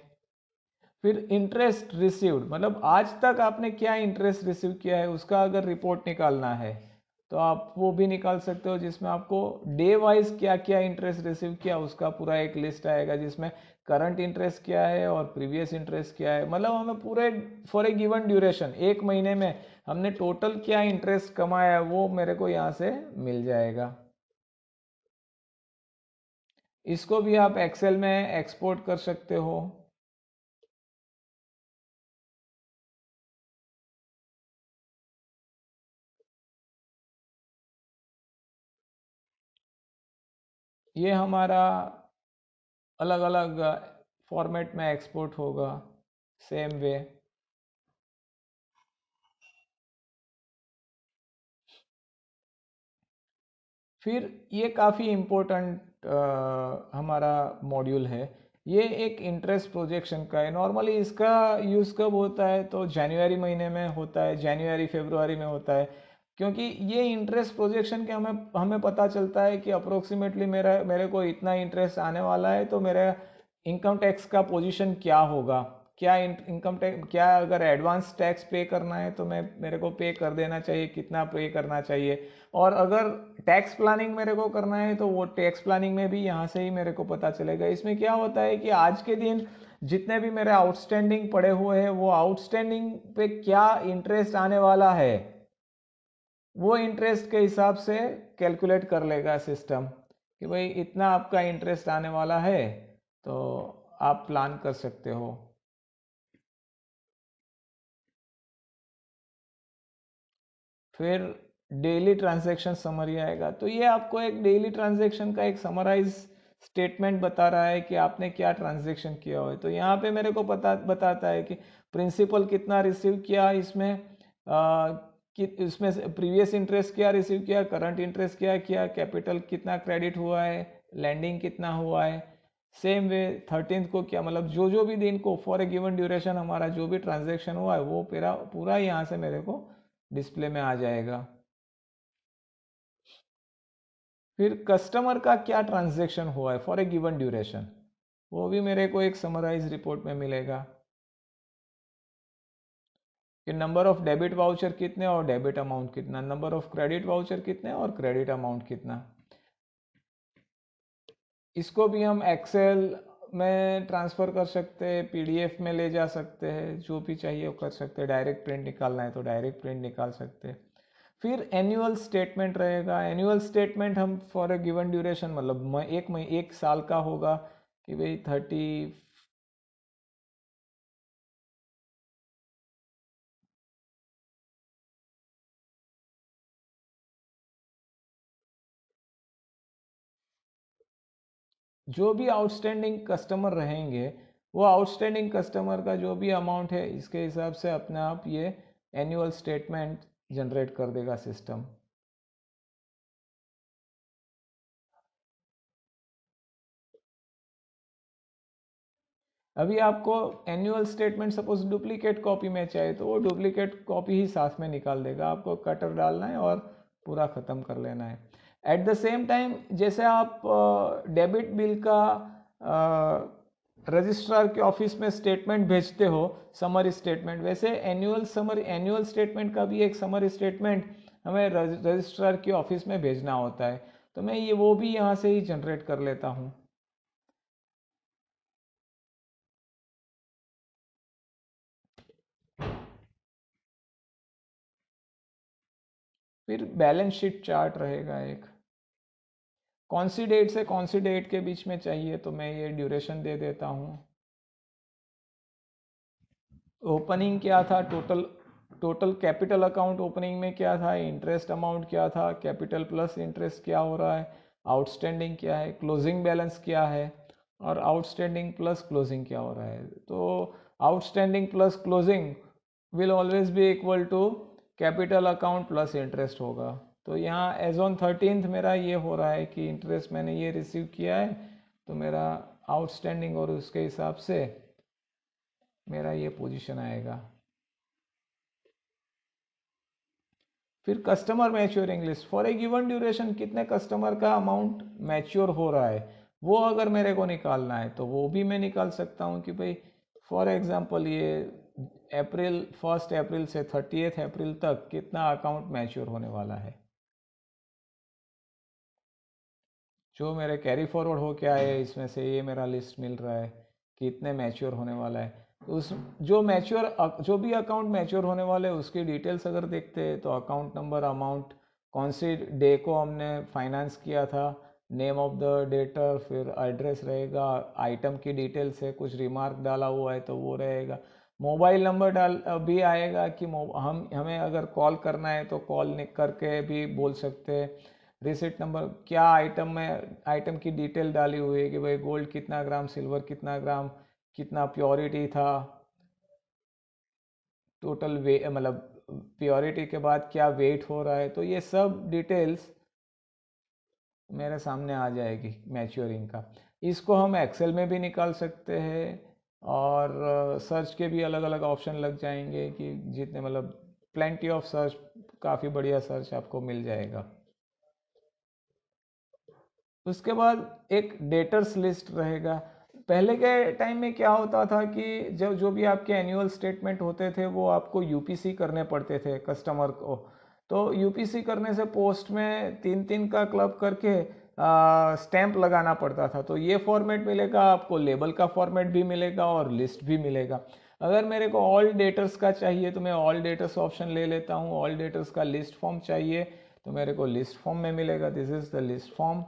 फिर इंटरेस्ट रिसीव्ड, मतलब आज तक आपने क्या इंटरेस्ट रिसीव किया है उसका अगर रिपोर्ट निकालना है तो आप वो भी निकाल सकते हो, जिसमें आपको डे वाइज क्या क्या इंटरेस्ट रिसीव किया उसका पूरा एक लिस्ट आएगा, जिसमें करंट इंटरेस्ट क्या है और प्रीवियस इंटरेस्ट क्या है। मतलब हमें पूरे फॉर ए गिवन ड्यूरेशन, एक महीने में हमने टोटल क्या इंटरेस्ट कमाया है वो मेरे को यहाँ से मिल जाएगा। इसको भी आप एक्सेल में एक्सपोर्ट कर सकते हो। ये हमारा अलग अलग फॉर्मेट में एक्सपोर्ट होगा सेम वे। फिर ये काफ़ी इम्पोर्टेंट हमारा मॉड्यूल है। ये एक इंटरेस्ट प्रोजेक्शन का है। नॉर्मली इसका यूज़ कब होता है तो जनवरी महीने में होता है, जनवरी फरवरी में होता है, क्योंकि ये इंटरेस्ट प्रोजेक्शन के हमें हमें पता चलता है कि अप्रोक्सीमेटली मेरे को इतना इंटरेस्ट आने वाला है, तो मेरा इनकम टैक्स का पोजीशन क्या होगा, क्या इनकम टैक्स, क्या अगर एडवांस टैक्स पे करना है तो मेरे को पे कर देना चाहिए, कितना पे करना चाहिए। और अगर टैक्स प्लानिंग मेरे को करना है तो वो टैक्स प्लानिंग में भी यहाँ से ही मेरे को पता चलेगा। इसमें क्या होता है कि आज के दिन जितने भी मेरे आउटस्टैंडिंग पड़े हुए हैं वो आउटस्टैंडिंग पे क्या इंटरेस्ट आने वाला है, वो इंटरेस्ट के हिसाब से कैलकुलेट कर लेगा सिस्टम कि भाई इतना आपका इंटरेस्ट आने वाला है, तो आप प्लान कर सकते हो। फिर डेली ट्रांजैक्शन समरी आएगा, तो ये आपको एक डेली ट्रांजैक्शन का एक समराइज स्टेटमेंट बता रहा है कि आपने क्या ट्रांजैक्शन किया हो। तो यहाँ पे मेरे को बताता है कि प्रिंसिपल कितना रिसीव किया, इसमें प्रीवियस इंटरेस्ट क्या रिसीव किया, करंट इंटरेस्ट क्या किया, कैपिटल कितना क्रेडिट हुआ है, लैंडिंग कितना हुआ है। सेम वे 13th को क्या, मतलब जो जो भी दिन को फॉर ए गिवन ड्यूरेशन हमारा जो भी ट्रांजैक्शन हुआ है वो पूरा पूरा यहाँ से मेरे को डिस्प्ले में आ जाएगा। फिर कस्टमर का क्या ट्रांजैक्शन हुआ है फॉर ए गिवन ड्यूरेशन, वो भी मेरे को एक समराइज रिपोर्ट में मिलेगा। कि नंबर ऑफ डेबिट वाउचर कितने और डेबिट अमाउंट कितना, नंबर ऑफ क्रेडिट वाउचर कितने और क्रेडिट अमाउंट कितना। इसको भी हम एक्सेल में ट्रांसफ़र कर सकते हैं, पीडीएफ में ले जा सकते हैं, जो भी चाहिए वो कर सकते हैं। डायरेक्ट प्रिंट निकालना है तो डायरेक्ट प्रिंट निकाल सकते हैं। फिर एनुअल स्टेटमेंट रहेगा। एनुअल स्टेटमेंट हम फॉर ए गिवन ड्यूरेशन, मतलब एक साल का होगा कि भाई 30, जो भी आउटस्टैंडिंग कस्टमर रहेंगे वो आउटस्टैंडिंग कस्टमर का जो भी अमाउंट है इसके हिसाब से अपने आप ये एनुअल स्टेटमेंट जनरेट कर देगा सिस्टम। अभी आपको annual statement suppose duplicate copy में चाहिए तो वो डुप्लीकेट कॉपी ही साथ में निकाल देगा, आपको कटर डालना है और पूरा ख़त्म कर लेना है। एट द सेम टाइम जैसे आप डेबिट बिल का रजिस्ट्रार के ऑफिस में स्टेटमेंट भेजते हो समरी स्टेटमेंट, वैसे एनुअल स्टेटमेंट का भी एक समरी स्टेटमेंट हमें रजिस्ट्रार के ऑफिस में भेजना होता है। तो मैं ये वो भी यहाँ से ही जनरेट कर लेता हूँ। फिर बैलेंस शीट चार्ट रहेगा एक, कौन सी डेट से कौन सी डेट के बीच में चाहिए तो मैं ये ड्यूरेशन दे देता हूँ। ओपनिंग क्या था, total total capital account opening में क्या था, इंटरेस्ट अमाउंट क्या था, कैपिटल प्लस इंटरेस्ट क्या हो रहा है, आउटस्टैंडिंग क्या है, क्लोजिंग बैलेंस क्या है, और आउटस्टैंडिंग प्लस क्लोजिंग क्या हो रहा है। तो outstanding plus closing will always be equal to capital account plus interest होगा। तो यहाँ एज ऑन 13th मेरा ये हो रहा है कि इंटरेस्ट मैंने ये रिसीव किया है, तो मेरा आउटस्टैंडिंग और उसके हिसाब से मेरा ये पोजीशन आएगा। फिर customer maturing list, for a given duration कितने कस्टमर का अमाउंट मैच्योर हो रहा है वो अगर मेरे को निकालना है तो वो भी मैं निकाल सकता हूँ कि भाई फॉर एग्जांपल ये अप्रैल 1 अप्रैल से 30 अप्रैल तक कितना अकाउंट मैच्योर होने वाला है, जो मेरे कैरी फॉरवर्ड हो क्या है इसमें से ये मेरा लिस्ट मिल रहा है कि इतने मैच्योर होने वाला है। तो उस जो भी अकाउंट मैच्योर होने वाले हैं उसकी डिटेल्स अगर देखते हैं तो अकाउंट नंबर, अमाउंट, कौन सी डे को हमने फाइनेंस किया था, नेम ऑफ द डेटर, फिर एड्रेस रहेगा, आइटम की डिटेल्स है, कुछ रिमार्क डाला हुआ है तो वो रहेगा, मोबाइल नंबर डाल भी आएगा कि हम हमें अगर कॉल करना है तो कॉल करके भी बोल सकते हैं। रिसिट नंबर, क्या आइटम में आइटम की डिटेल डाली हुई है कि भाई गोल्ड कितना ग्राम, सिल्वर कितना ग्राम, कितना प्योरिटी था, टोटल वे मतलब प्योरिटी के बाद क्या वेट हो रहा है, तो ये सब डिटेल्स मेरे सामने आ जाएगी मैच्योरिंग का। इसको हम एक्सेल में भी निकाल सकते हैं और सर्च के भी अलग अलग ऑप्शन लग जाएंगे कि जितने मतलब प्लेंटी ऑफ सर्च, काफ़ी बढ़िया सर्च आपको मिल जाएगा। उसके बाद एक डेटर्स लिस्ट रहेगा। पहले के टाइम में क्या होता था कि जब जो भी आपके एनुअल स्टेटमेंट होते थे वो आपको यूपीसी करने पड़ते थे कस्टमर को। तो यूपीसी करने से पोस्ट में 3-3 का क्लब करके स्टैंप लगाना पड़ता था। तो ये फॉर्मेट मिलेगा आपको, लेबल का फॉर्मेट भी मिलेगा और लिस्ट भी मिलेगा। अगर मेरे को ऑल डेटर्स का चाहिए तो मैं ऑल डेटर्स ऑप्शन ले लेता हूँ। ऑल डेटर्स का लिस्ट फॉर्म चाहिए तो मेरे को लिस्ट फॉर्म में मिलेगा। This is the list form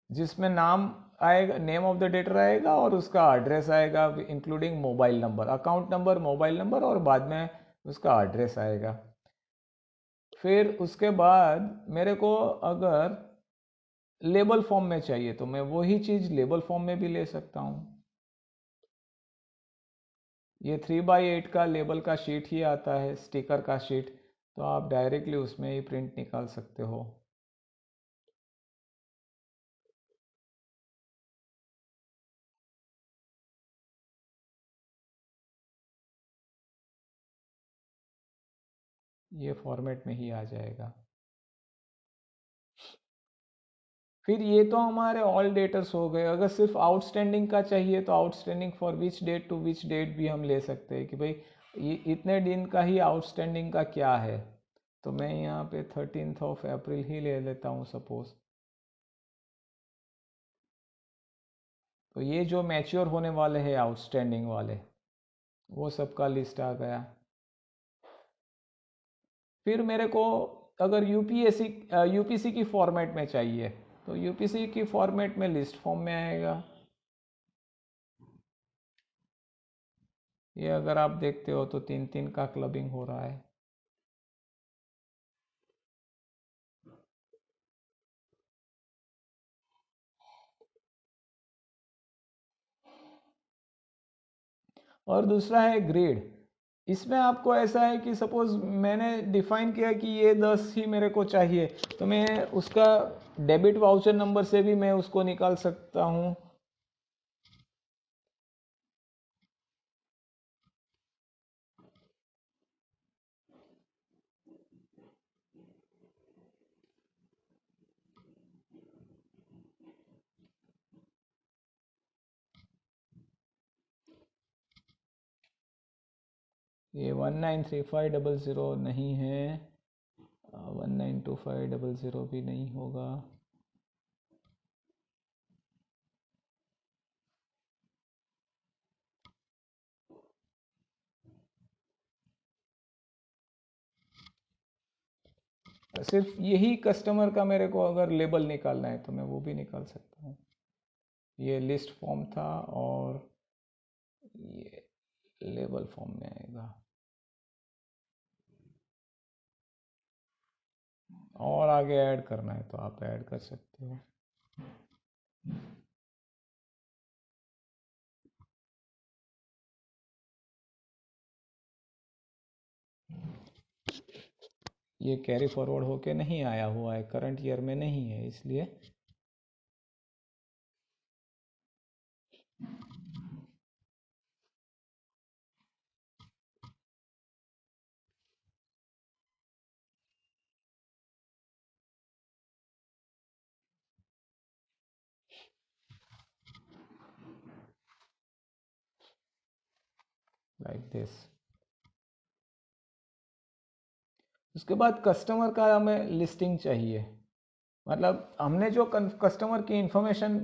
जिसमें नाम आएगा, नेम ऑफ द डेटर आएगा और उसका एड्रेस आएगा including mobile number, account number, mobile number और बाद में उसका एड्रेस आएगा। फिर उसके बाद मेरे को अगर लेबल फॉर्म में चाहिए तो मैं वही चीज़ लेबल फॉर्म में भी ले सकता हूँ। ये 3x8 का लेबल का शीट ही आता है, स्टिकर का शीट, तो आप डायरेक्टली उसमें ही प्रिंट निकाल सकते हो। ये फॉर्मेट में ही आ जाएगा। फिर ये तो हमारे ऑल डेटर्स हो गए। अगर सिर्फ आउटस्टैंडिंग का चाहिए तो outstanding for which date to which date भी हम ले सकते हैं कि भाई इतने दिन का ही आउटस्टैंडिंग का क्या है, तो मैं यहाँ पे 13 अप्रैल ही ले लेता हूँ सपोज। तो ये जो मैच्योर होने वाले हैं आउटस्टैंडिंग वाले, वो सबका लिस्ट आ गया। फिर मेरे को अगर यूपीसी की फॉर्मेट में चाहिए, तो यूपीसी की फॉर्मेट में लिस्ट फॉर्म में आएगा। ये अगर आप देखते हो तो 3 3 का क्लबिंग हो रहा है। और दूसरा है ग्रेड। इसमें आपको ऐसा है कि सपोज मैंने डिफाइन किया कि ये 10 ही मेरे को चाहिए, तो मैं उसका डेबिट वाउचर नंबर से भी मैं उसको निकाल सकता हूँ। ये 193500 नहीं है, 192500 भी नहीं होगा। सिर्फ यही कस्टमर का मेरे को अगर लेबल निकालना है तो मैं वो भी निकाल सकता हूँ। ये लिस्ट फॉर्म था और ये लेबल फॉर्म में आएगा। और आगे ऐड करना है तो आप ऐड कर सकते हो। ये कैरी फॉरवर्ड होके नहीं आया हुआ है, करंट ईयर में नहीं है, इसलिए लाइक दिस। उसके बाद कस्टमर का हमें लिस्टिंग चाहिए, मतलब हमने जो कस्टमर की इंफॉर्मेशन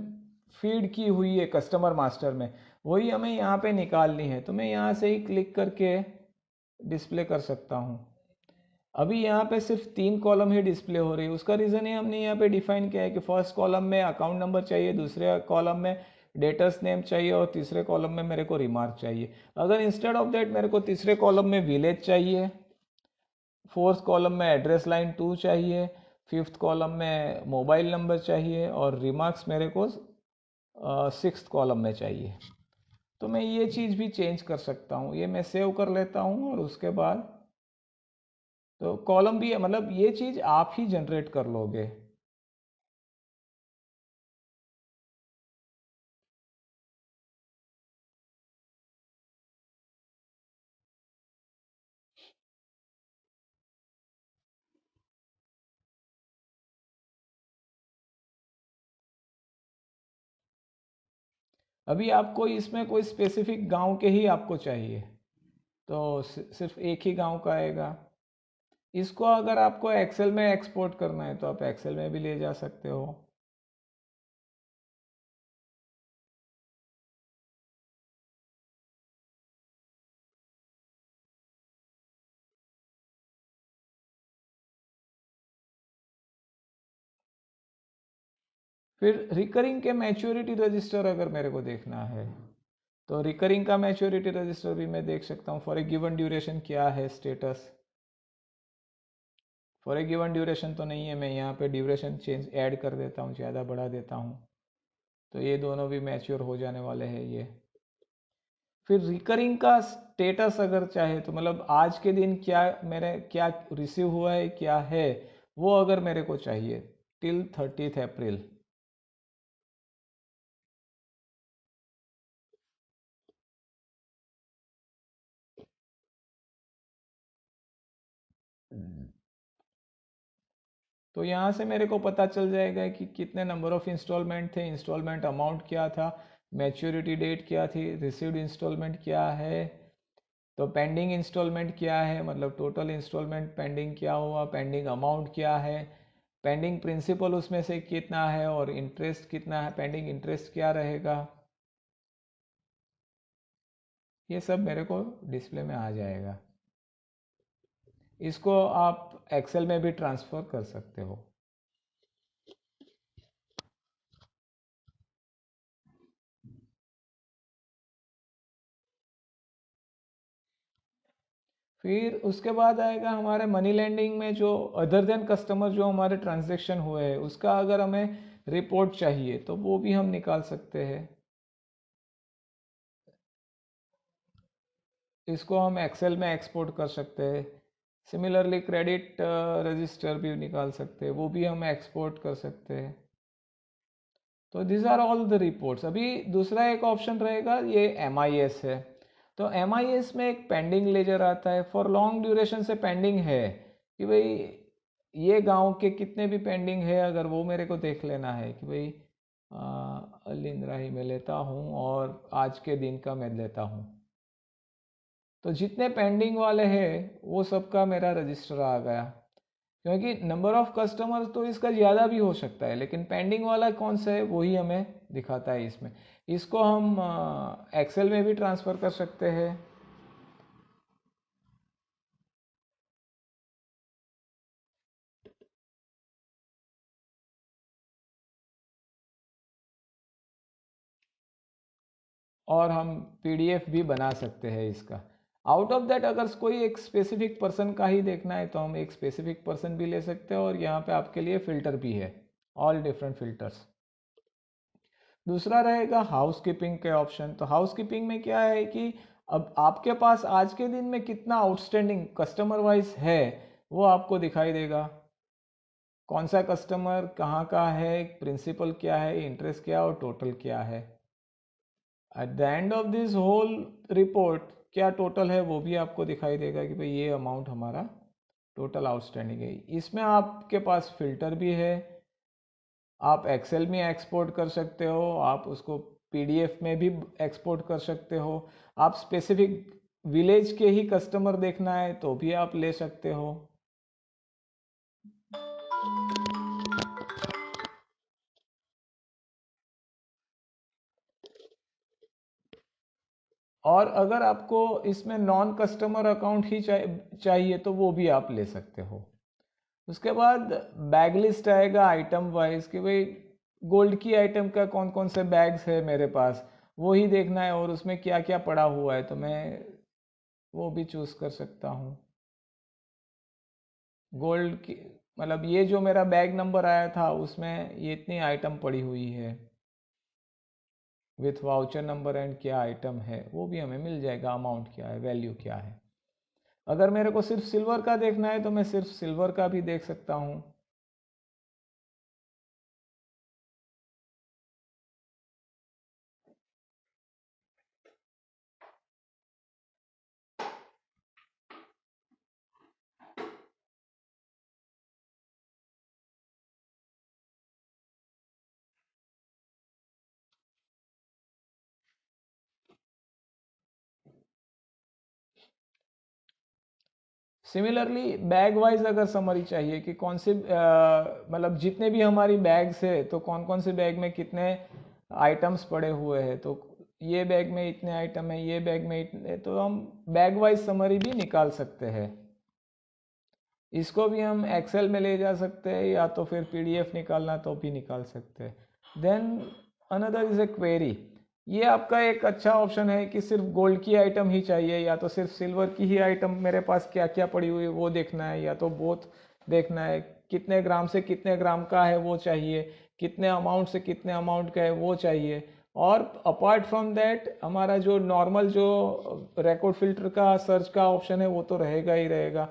फीड की हुई है कस्टमर मास्टर में, वही हमें यहाँ पे निकालनी है। तो मैं यहाँ से ही क्लिक करके डिस्प्ले कर सकता हूँ। अभी यहाँ पे सिर्फ 3 कॉलम ही डिस्प्ले हो रही है। उसका रीज़न है हमने यहाँ पे डिफाइन किया है कि फर्स्ट कॉलम में अकाउंट नंबर चाहिए, दूसरे कॉलम में डेटर्स नेम चाहिए और तीसरे कॉलम में मेरे को रिमार्क चाहिए। अगर इंस्टेड ऑफ दैट मेरे को तीसरे कॉलम में विलेज चाहिए, फोर्थ कॉलम में एड्रेस लाइन 2 चाहिए, फिफ्थ कॉलम में मोबाइल नंबर चाहिए और रिमार्क्स मेरे को सिक्स्थ कॉलम में चाहिए, तो मैं ये चीज़ भी चेंज कर सकता हूँ। ये मैं सेव कर लेता हूँ और उसके बाद तो कॉलम भी है, मतलब ये चीज़ आप ही जनरेट कर लोगे। अभी आपको इसमें कोई स्पेसिफिक गांव के ही आपको चाहिए, तो सिर्फ एक ही गांव का आएगा। इसको अगर आपको एक्सेल में एक्सपोर्ट करना है तो आप एक्सेल में भी ले जा सकते हो। फिर रिकरिंग के मैच्योरिटी रजिस्टर अगर मेरे को देखना है, तो रिकरिंग का मैच्योरिटी रजिस्टर भी मैं देख सकता हूँ। फॉर ए गिवन ड्यूरेशन क्या है status. For a given duration तो नहीं है, मैं यहाँ पे ड्यूरेशन चेंज ऐड कर देता हूँ, ज़्यादा बढ़ा देता हूँ, तो ये दोनों भी मैच्योर हो जाने वाले हैं ये। फिर रिकरिंग का स्टेटस अगर चाहे तो मतलब आज के दिन क्या मेरे क्या रिसीव हुआ है क्या है, वो अगर मेरे को चाहिए टिल 30 अप्रैल। तो यहाँ से मेरे को पता चल जाएगा कि कितने नंबर ऑफ इंस्टॉलमेंट थे, इंस्टॉलमेंट अमाउंट क्या था, मैच्योरिटी डेट क्या थी, रिसीव्ड इंस्टॉलमेंट क्या है, तो पेंडिंग इंस्टॉलमेंट क्या है, मतलब टोटल इंस्टॉलमेंट पेंडिंग क्या हुआ, पेंडिंग अमाउंट क्या है, पेंडिंग प्रिंसिपल उसमें से कितना है और इंटरेस्ट कितना है, पेंडिंग इंटरेस्ट क्या रहेगा, ये सब मेरे को डिस्प्ले में आ जाएगा। इसको आप एक्सेल में भी ट्रांसफ़र कर सकते हो। फिर उसके बाद आएगा हमारे मनी लेंडिंग में जो अदर देन कस्टमर जो हमारे ट्रांजैक्शन हुए हैं उसका अगर हमें रिपोर्ट चाहिए तो वो भी हम निकाल सकते हैं। इसको हम एक्सेल में एक्सपोर्ट कर सकते हैं। सिमिलरली क्रेडिट रजिस्टर भी निकाल सकते हैं, वो भी हम एक्सपोर्ट कर सकते हैं। तो this are all the reports. अभी दूसरा एक ऑप्शन रहेगा, ये MIS है। तो MIS में एक पेंडिंग लेजर आता है, फॉर लॉन्ग ड्यूरेशन से पेंडिंग है कि भाई ये गांव के कितने भी पेंडिंग है, अगर वो मेरे को देख लेना है कि भाई अलिंद्रा ही मैं लेता हूँ और आज के दिन का मैं लेता हूँ, तो जितने पेंडिंग वाले हैं वो सबका मेरा रजिस्टर आ गया। क्योंकि नंबर ऑफ कस्टमर तो इसका ज़्यादा भी हो सकता है, लेकिन पेंडिंग वाला कौन सा है वही हमें दिखाता है इसमें। इसको हम एक्सेल में भी ट्रांसफ़र कर सकते हैं। और हम PDF भी बना सकते हैं इसका। आउट ऑफ दैट अगर कोई एक स्पेसिफिक पर्सन का ही देखना है तो हम एक स्पेसिफिक पर्सन भी ले सकते हैं, और यहाँ पे आपके लिए फ़िल्टर भी है, ऑल डिफरेंट फिल्टर्स। दूसरा रहेगा हाउस कीपिंग के ऑप्शन। तो हाउस कीपिंग में क्या है कि अब आपके पास आज के दिन में कितना आउटस्टैंडिंग कस्टमर वाइज है वो आपको दिखाई देगा। कौन सा कस्टमर कहाँ का है, प्रिंसिपल क्या है, इंटरेस्ट क्या और टोटल क्या है। At the end of this whole report क्या टोटल है वो भी आपको दिखाई देगा कि भाई ये अमाउंट हमारा टोटल आउटस्टैंडिंग है। इसमें आपके पास फिल्टर भी है, आप एक्सेल में एक्सपोर्ट कर सकते हो, आप उसको PDF में भी एक्सपोर्ट कर सकते हो, आप स्पेसिफिक विलेज के ही कस्टमर देखना है तो भी आप ले सकते हो। और अगर आपको इसमें नॉन कस्टमर अकाउंट ही चाहिए तो वो भी आप ले सकते हो। उसके बाद बैग लिस्ट आएगा आइटम वाइज कि भाई गोल्ड की आइटम का कौन कौन से बैग्स है मेरे पास, वो ही देखना है और उसमें क्या क्या पड़ा हुआ है तो मैं वो भी चूज़ कर सकता हूँ। गोल्ड की मतलब ये जो मेरा बैग नंबर आया था उसमें ये इतनी आइटम पड़ी हुई है विथ वाउचर नंबर एंड क्या आइटम है वो भी हमें मिल जाएगा, अमाउंट क्या है, वैल्यू क्या है। अगर मेरे को सिर्फ सिल्वर का देखना है तो मैं सिर्फ सिल्वर का भी देख सकता हूँ। सिमिलरली बैग वाइज अगर समरी चाहिए कि कौन से मतलब जितने भी हमारी बैग्स है तो कौन कौन से बैग में कितने आइटम्स पड़े हुए हैं, तो ये बैग में इतने आइटम है, ये बैग में इतने, तो हम बैग वाइज समरी भी निकाल सकते हैं। इसको भी हम एक्सेल में ले जा सकते हैं या तो फिर PDF निकालना तो भी निकाल सकते हैं। Then another is a query. ये आपका एक अच्छा ऑप्शन है कि सिर्फ गोल्ड की आइटम ही चाहिए या तो सिर्फ सिल्वर की ही आइटम मेरे पास क्या क्या पड़ी हुई है वो देखना है, या तो बोथ देखना है, कितने ग्राम से कितने ग्राम का है वो चाहिए, कितने अमाउंट से कितने अमाउंट का है वो चाहिए। और अपार्ट फ्रॉम दैट हमारा जो नॉर्मल जो रिकॉर्ड फिल्टर का सर्च का ऑप्शन है वो तो रहेगा ही रहेगा।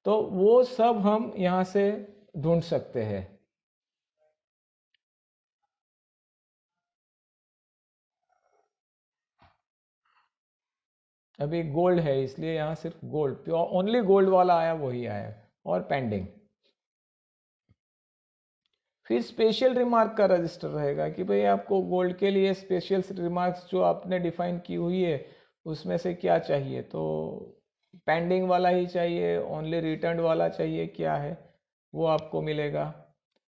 तो वो सब हम यहाँ से ढूंढ सकते हैं। अभी गोल्ड है इसलिए यहाँ सिर्फ गोल्ड, प्योर ओनली गोल्ड वाला आया वही आया, और पेंडिंग। फिर स्पेशल रिमार्क का रजिस्टर रहेगा कि भाई आपको गोल्ड के लिए स्पेशल रिमार्क्स जो आपने डिफाइन की हुई है उसमें से क्या चाहिए, तो पेंडिंग वाला ही चाहिए, ओनली रिटर्न वाला चाहिए, क्या है वो आपको मिलेगा।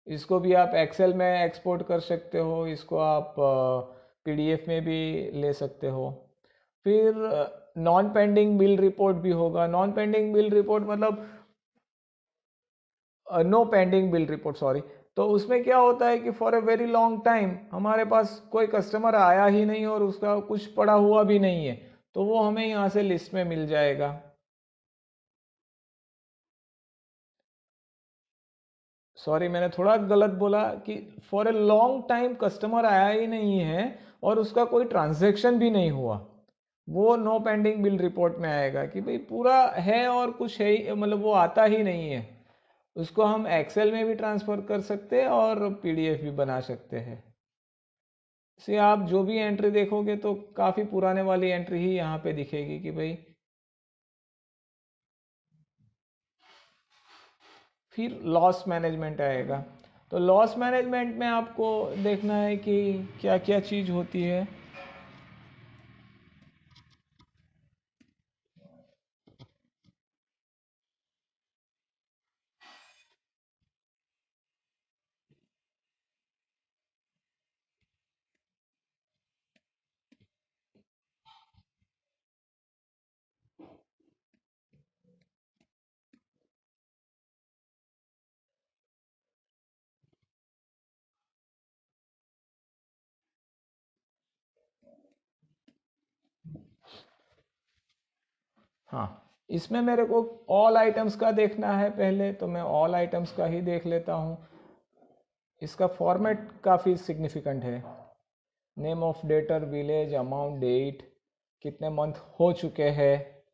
इसको भी आप एक्सेल में एक्सपोर्ट कर सकते हो, इसको आप पीडीएफ में भी ले सकते हो। फिर नॉन पेंडिंग बिल रिपोर्ट भी होगा। नॉन पेंडिंग बिल रिपोर्ट मतलब no pending bill report, sorry. तो उसमें क्या होता है कि for a very long time हमारे पास कोई कस्टमर आया ही नहीं और उसका कुछ पड़ा हुआ भी नहीं है, तो वो हमें यहाँ से लिस्ट में मिल जाएगा। सॉरी, मैंने थोड़ा गलत बोला कि for a long time customer आया ही नहीं है और उसका कोई ट्रांजैक्शन भी नहीं हुआ, वो नो पेंडिंग बिल रिपोर्ट में आएगा कि भाई पूरा है और कुछ है ही, मतलब वो आता ही नहीं है। उसको हम एक्सेल में भी ट्रांसफ़र कर सकते हैं और पीडीएफ भी बना सकते हैं। से आप जो भी एंट्री देखोगे तो काफ़ी पुराने वाली एंट्री ही यहाँ पे दिखेगी कि भाई। फिर लॉस मैनेजमेंट आएगा। तो लॉस मैनेजमेंट में आपको देखना है कि क्या क्या चीज़ होती है। हाँ, इसमें मेरे को ऑल आइटम्स का देखना है पहले, तो मैं ऑल आइटम्स का ही देख लेता हूँ। इसका फॉर्मेट काफ़ी सिग्निफिकेंट है। Name of debtor, village, amount, date, कितने मंथ हो चुके हैं,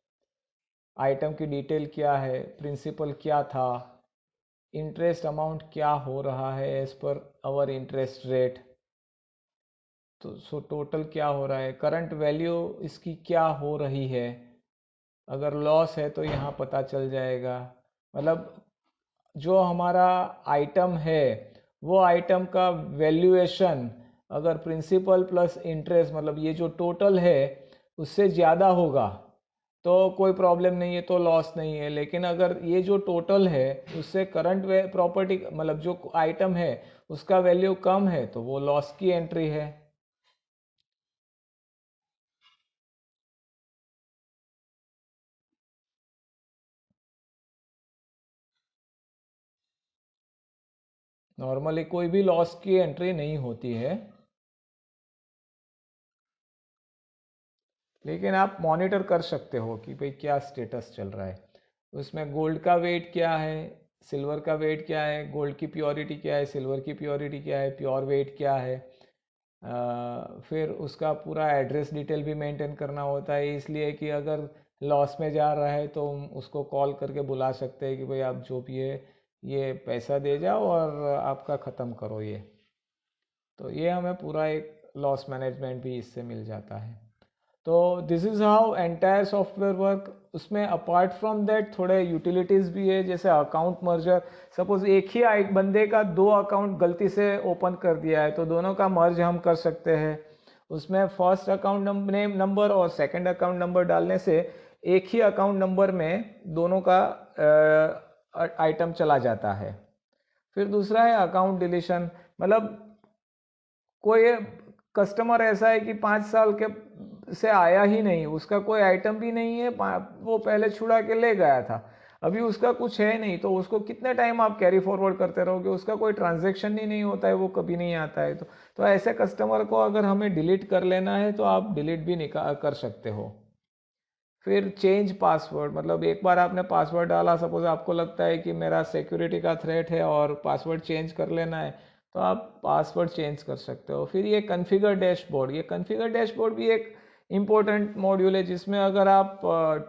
आइटम की डिटेल क्या है, प्रिंसिपल क्या था, इंटरेस्ट अमाउंट क्या हो रहा है as per hour interest rate, तो सो टोटल क्या हो रहा है, करंट वैल्यू इसकी क्या हो रही है, अगर लॉस है तो यहाँ पता चल जाएगा। मतलब जो हमारा आइटम है वो आइटम का वैल्यूएशन अगर प्रिंसिपल प्लस इंटरेस्ट मतलब ये जो टोटल है उससे ज़्यादा होगा तो कोई प्रॉब्लम नहीं है, तो लॉस नहीं है। लेकिन अगर ये जो टोटल है उससे करंट प्रॉपर्टी मतलब जो आइटम है उसका वैल्यू कम है तो वो लॉस की एंट्री है। नॉर्मली कोई भी लॉस की एंट्री नहीं होती है, लेकिन आप मॉनिटर कर सकते हो कि भाई क्या स्टेटस चल रहा है। उसमें गोल्ड का वेट क्या है, सिल्वर का वेट क्या है, गोल्ड की प्योरिटी क्या है, सिल्वर की प्योरिटी क्या है, प्योर वेट क्या है। फिर उसका पूरा एड्रेस डिटेल भी मेंटेन करना होता है, इसलिए कि अगर लॉस में जा रहा है तो हम उसको कॉल करके बुला सकते हैं कि भाई आप जो भी है ये पैसा दे जाओ और आपका ख़त्म करो ये। तो ये हमें पूरा एक लॉस मैनेजमेंट भी इससे मिल जाता है। तो this is how entire software work. उसमें अपार्ट फ्रॉम दैट थोड़े यूटिलिटीज़ भी है, जैसे अकाउंट मर्जर। सपोज एक ही बंदे का दो अकाउंट गलती से ओपन कर दिया है तो दोनों का मर्ज हम कर सकते हैं। उसमें फर्स्ट अकाउंट नेम नंबर और सेकंड अकाउंट नंबर डालने से एक ही अकाउंट नंबर में दोनों का आइटम चला जाता है। फिर दूसरा है अकाउंट डिलीशन। मतलब कोई कस्टमर ऐसा है कि 5 साल के से आया ही नहीं, उसका कोई आइटम भी नहीं है, वो पहले छुड़ा के ले गया था, अभी उसका कुछ है नहीं, तो उसको कितने टाइम आप कैरी फॉरवर्ड करते रहोगे, उसका कोई ट्रांजैक्शन ही नहीं होता है, वो कभी नहीं आता है। तो ऐसे कस्टमर को अगर हमें डिलीट कर लेना है तो आप डिलीट भी निकाल कर सकते हो। फिर चेंज पासवर्ड, मतलब एक बार आपने पासवर्ड डाला, सपोज आपको लगता है कि मेरा सिक्योरिटी का थ्रेट है और पासवर्ड चेंज कर लेना है, तो आप पासवर्ड चेंज कर सकते हो। फिर ये कॉन्फ़िगर डैशबोर्ड, ये कॉन्फ़िगर डैशबोर्ड भी एक इम्पोर्टेंट मॉड्यूल है, जिसमें अगर आप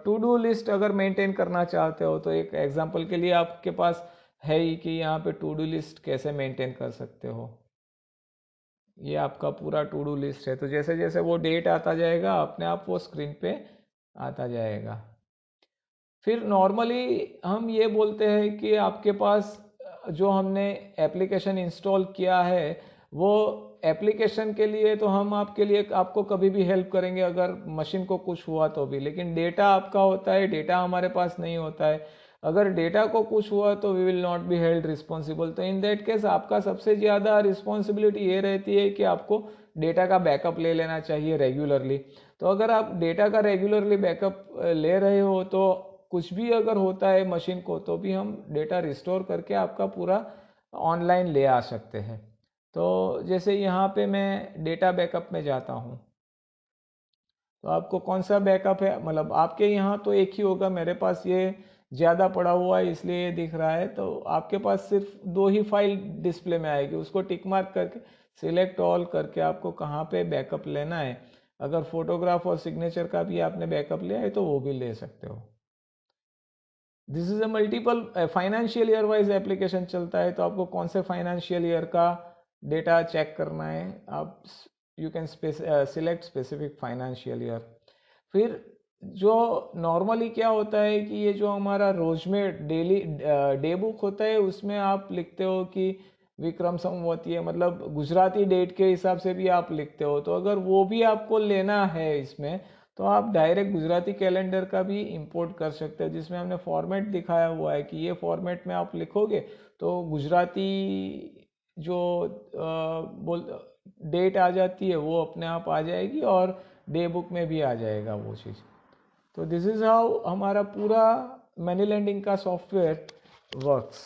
टू डू लिस्ट अगर मेंटेन करना चाहते हो तो एक एग्जांपल के लिए आपके पास है ही कि यहाँ पे टू डू लिस्ट कैसे मेंटेन कर सकते हो। ये आपका पूरा टू डू लिस्ट है, तो जैसे जैसे वो डेट आता जाएगा अपने आप वो स्क्रीन पे आता जाएगा। फिर नॉर्मली हम ये बोलते हैं कि आपके पास जो हमने एप्लीकेशन इंस्टॉल किया है वो एप्लीकेशन के लिए तो हम आपके लिए आपको कभी भी हेल्प करेंगे अगर मशीन को कुछ हुआ तो भी, लेकिन डेटा आपका होता है, डेटा हमारे पास नहीं होता है। अगर डेटा को कुछ हुआ तो we will not be held responsible. तो इन दैट केस आपका सबसे ज़्यादा रिस्पॉन्सिबिलिटी ये रहती है कि आपको डेटा का बैकअप ले लेना चाहिए रेगुलरली। तो अगर आप डेटा का रेगुलरली बैकअप ले रहे हो तो कुछ भी अगर होता है मशीन को तो भी हम डेटा रिस्टोर करके आपका पूरा ऑनलाइन ले आ सकते हैं। तो जैसे यहाँ पे मैं डेटा बैकअप में जाता हूँ, तो आपको कौन सा बैकअप है, मतलब आपके यहाँ तो एक ही होगा, मेरे पास ये ज़्यादा पड़ा हुआ है इसलिए ये दिख रहा है। तो आपके पास सिर्फ 2 ही फाइल डिस्प्ले में आएगी, उसको टिक मार्क करके सिलेक्ट ऑल करके आपको कहाँ पे बैकअप लेना है। अगर फोटोग्राफ और सिग्नेचर का भी आपने बैकअप लिया है तो वो भी ले सकते हो। This is a multiple financial year wise application चलता है, तो आपको कौन से फाइनेंशियल ईयर का डेटा चेक करना है, आप you can select specific financial year. फिर जो नॉर्मली क्या होता है कि ये जो हमारा रोज में डेली डे बुक होता है उसमें आप लिखते हो कि विक्रम संवत, है मतलब गुजराती डेट के हिसाब से भी आप लिखते हो। तो अगर वो भी आपको लेना है इसमें तो आप डायरेक्ट गुजराती कैलेंडर का भी इंपोर्ट कर सकते हो, जिसमें हमने फॉर्मेट दिखाया हुआ है कि ये फॉर्मेट में आप लिखोगे तो गुजराती जो बोल डेट आ जाती है वो अपने आप आ जाएगी और डे बुक में भी आ जाएगा वो चीज़। तो दिस इज़ हाउ हमारा पूरा मनी लैंडिंग का सॉफ्टवेयर वर्क्स।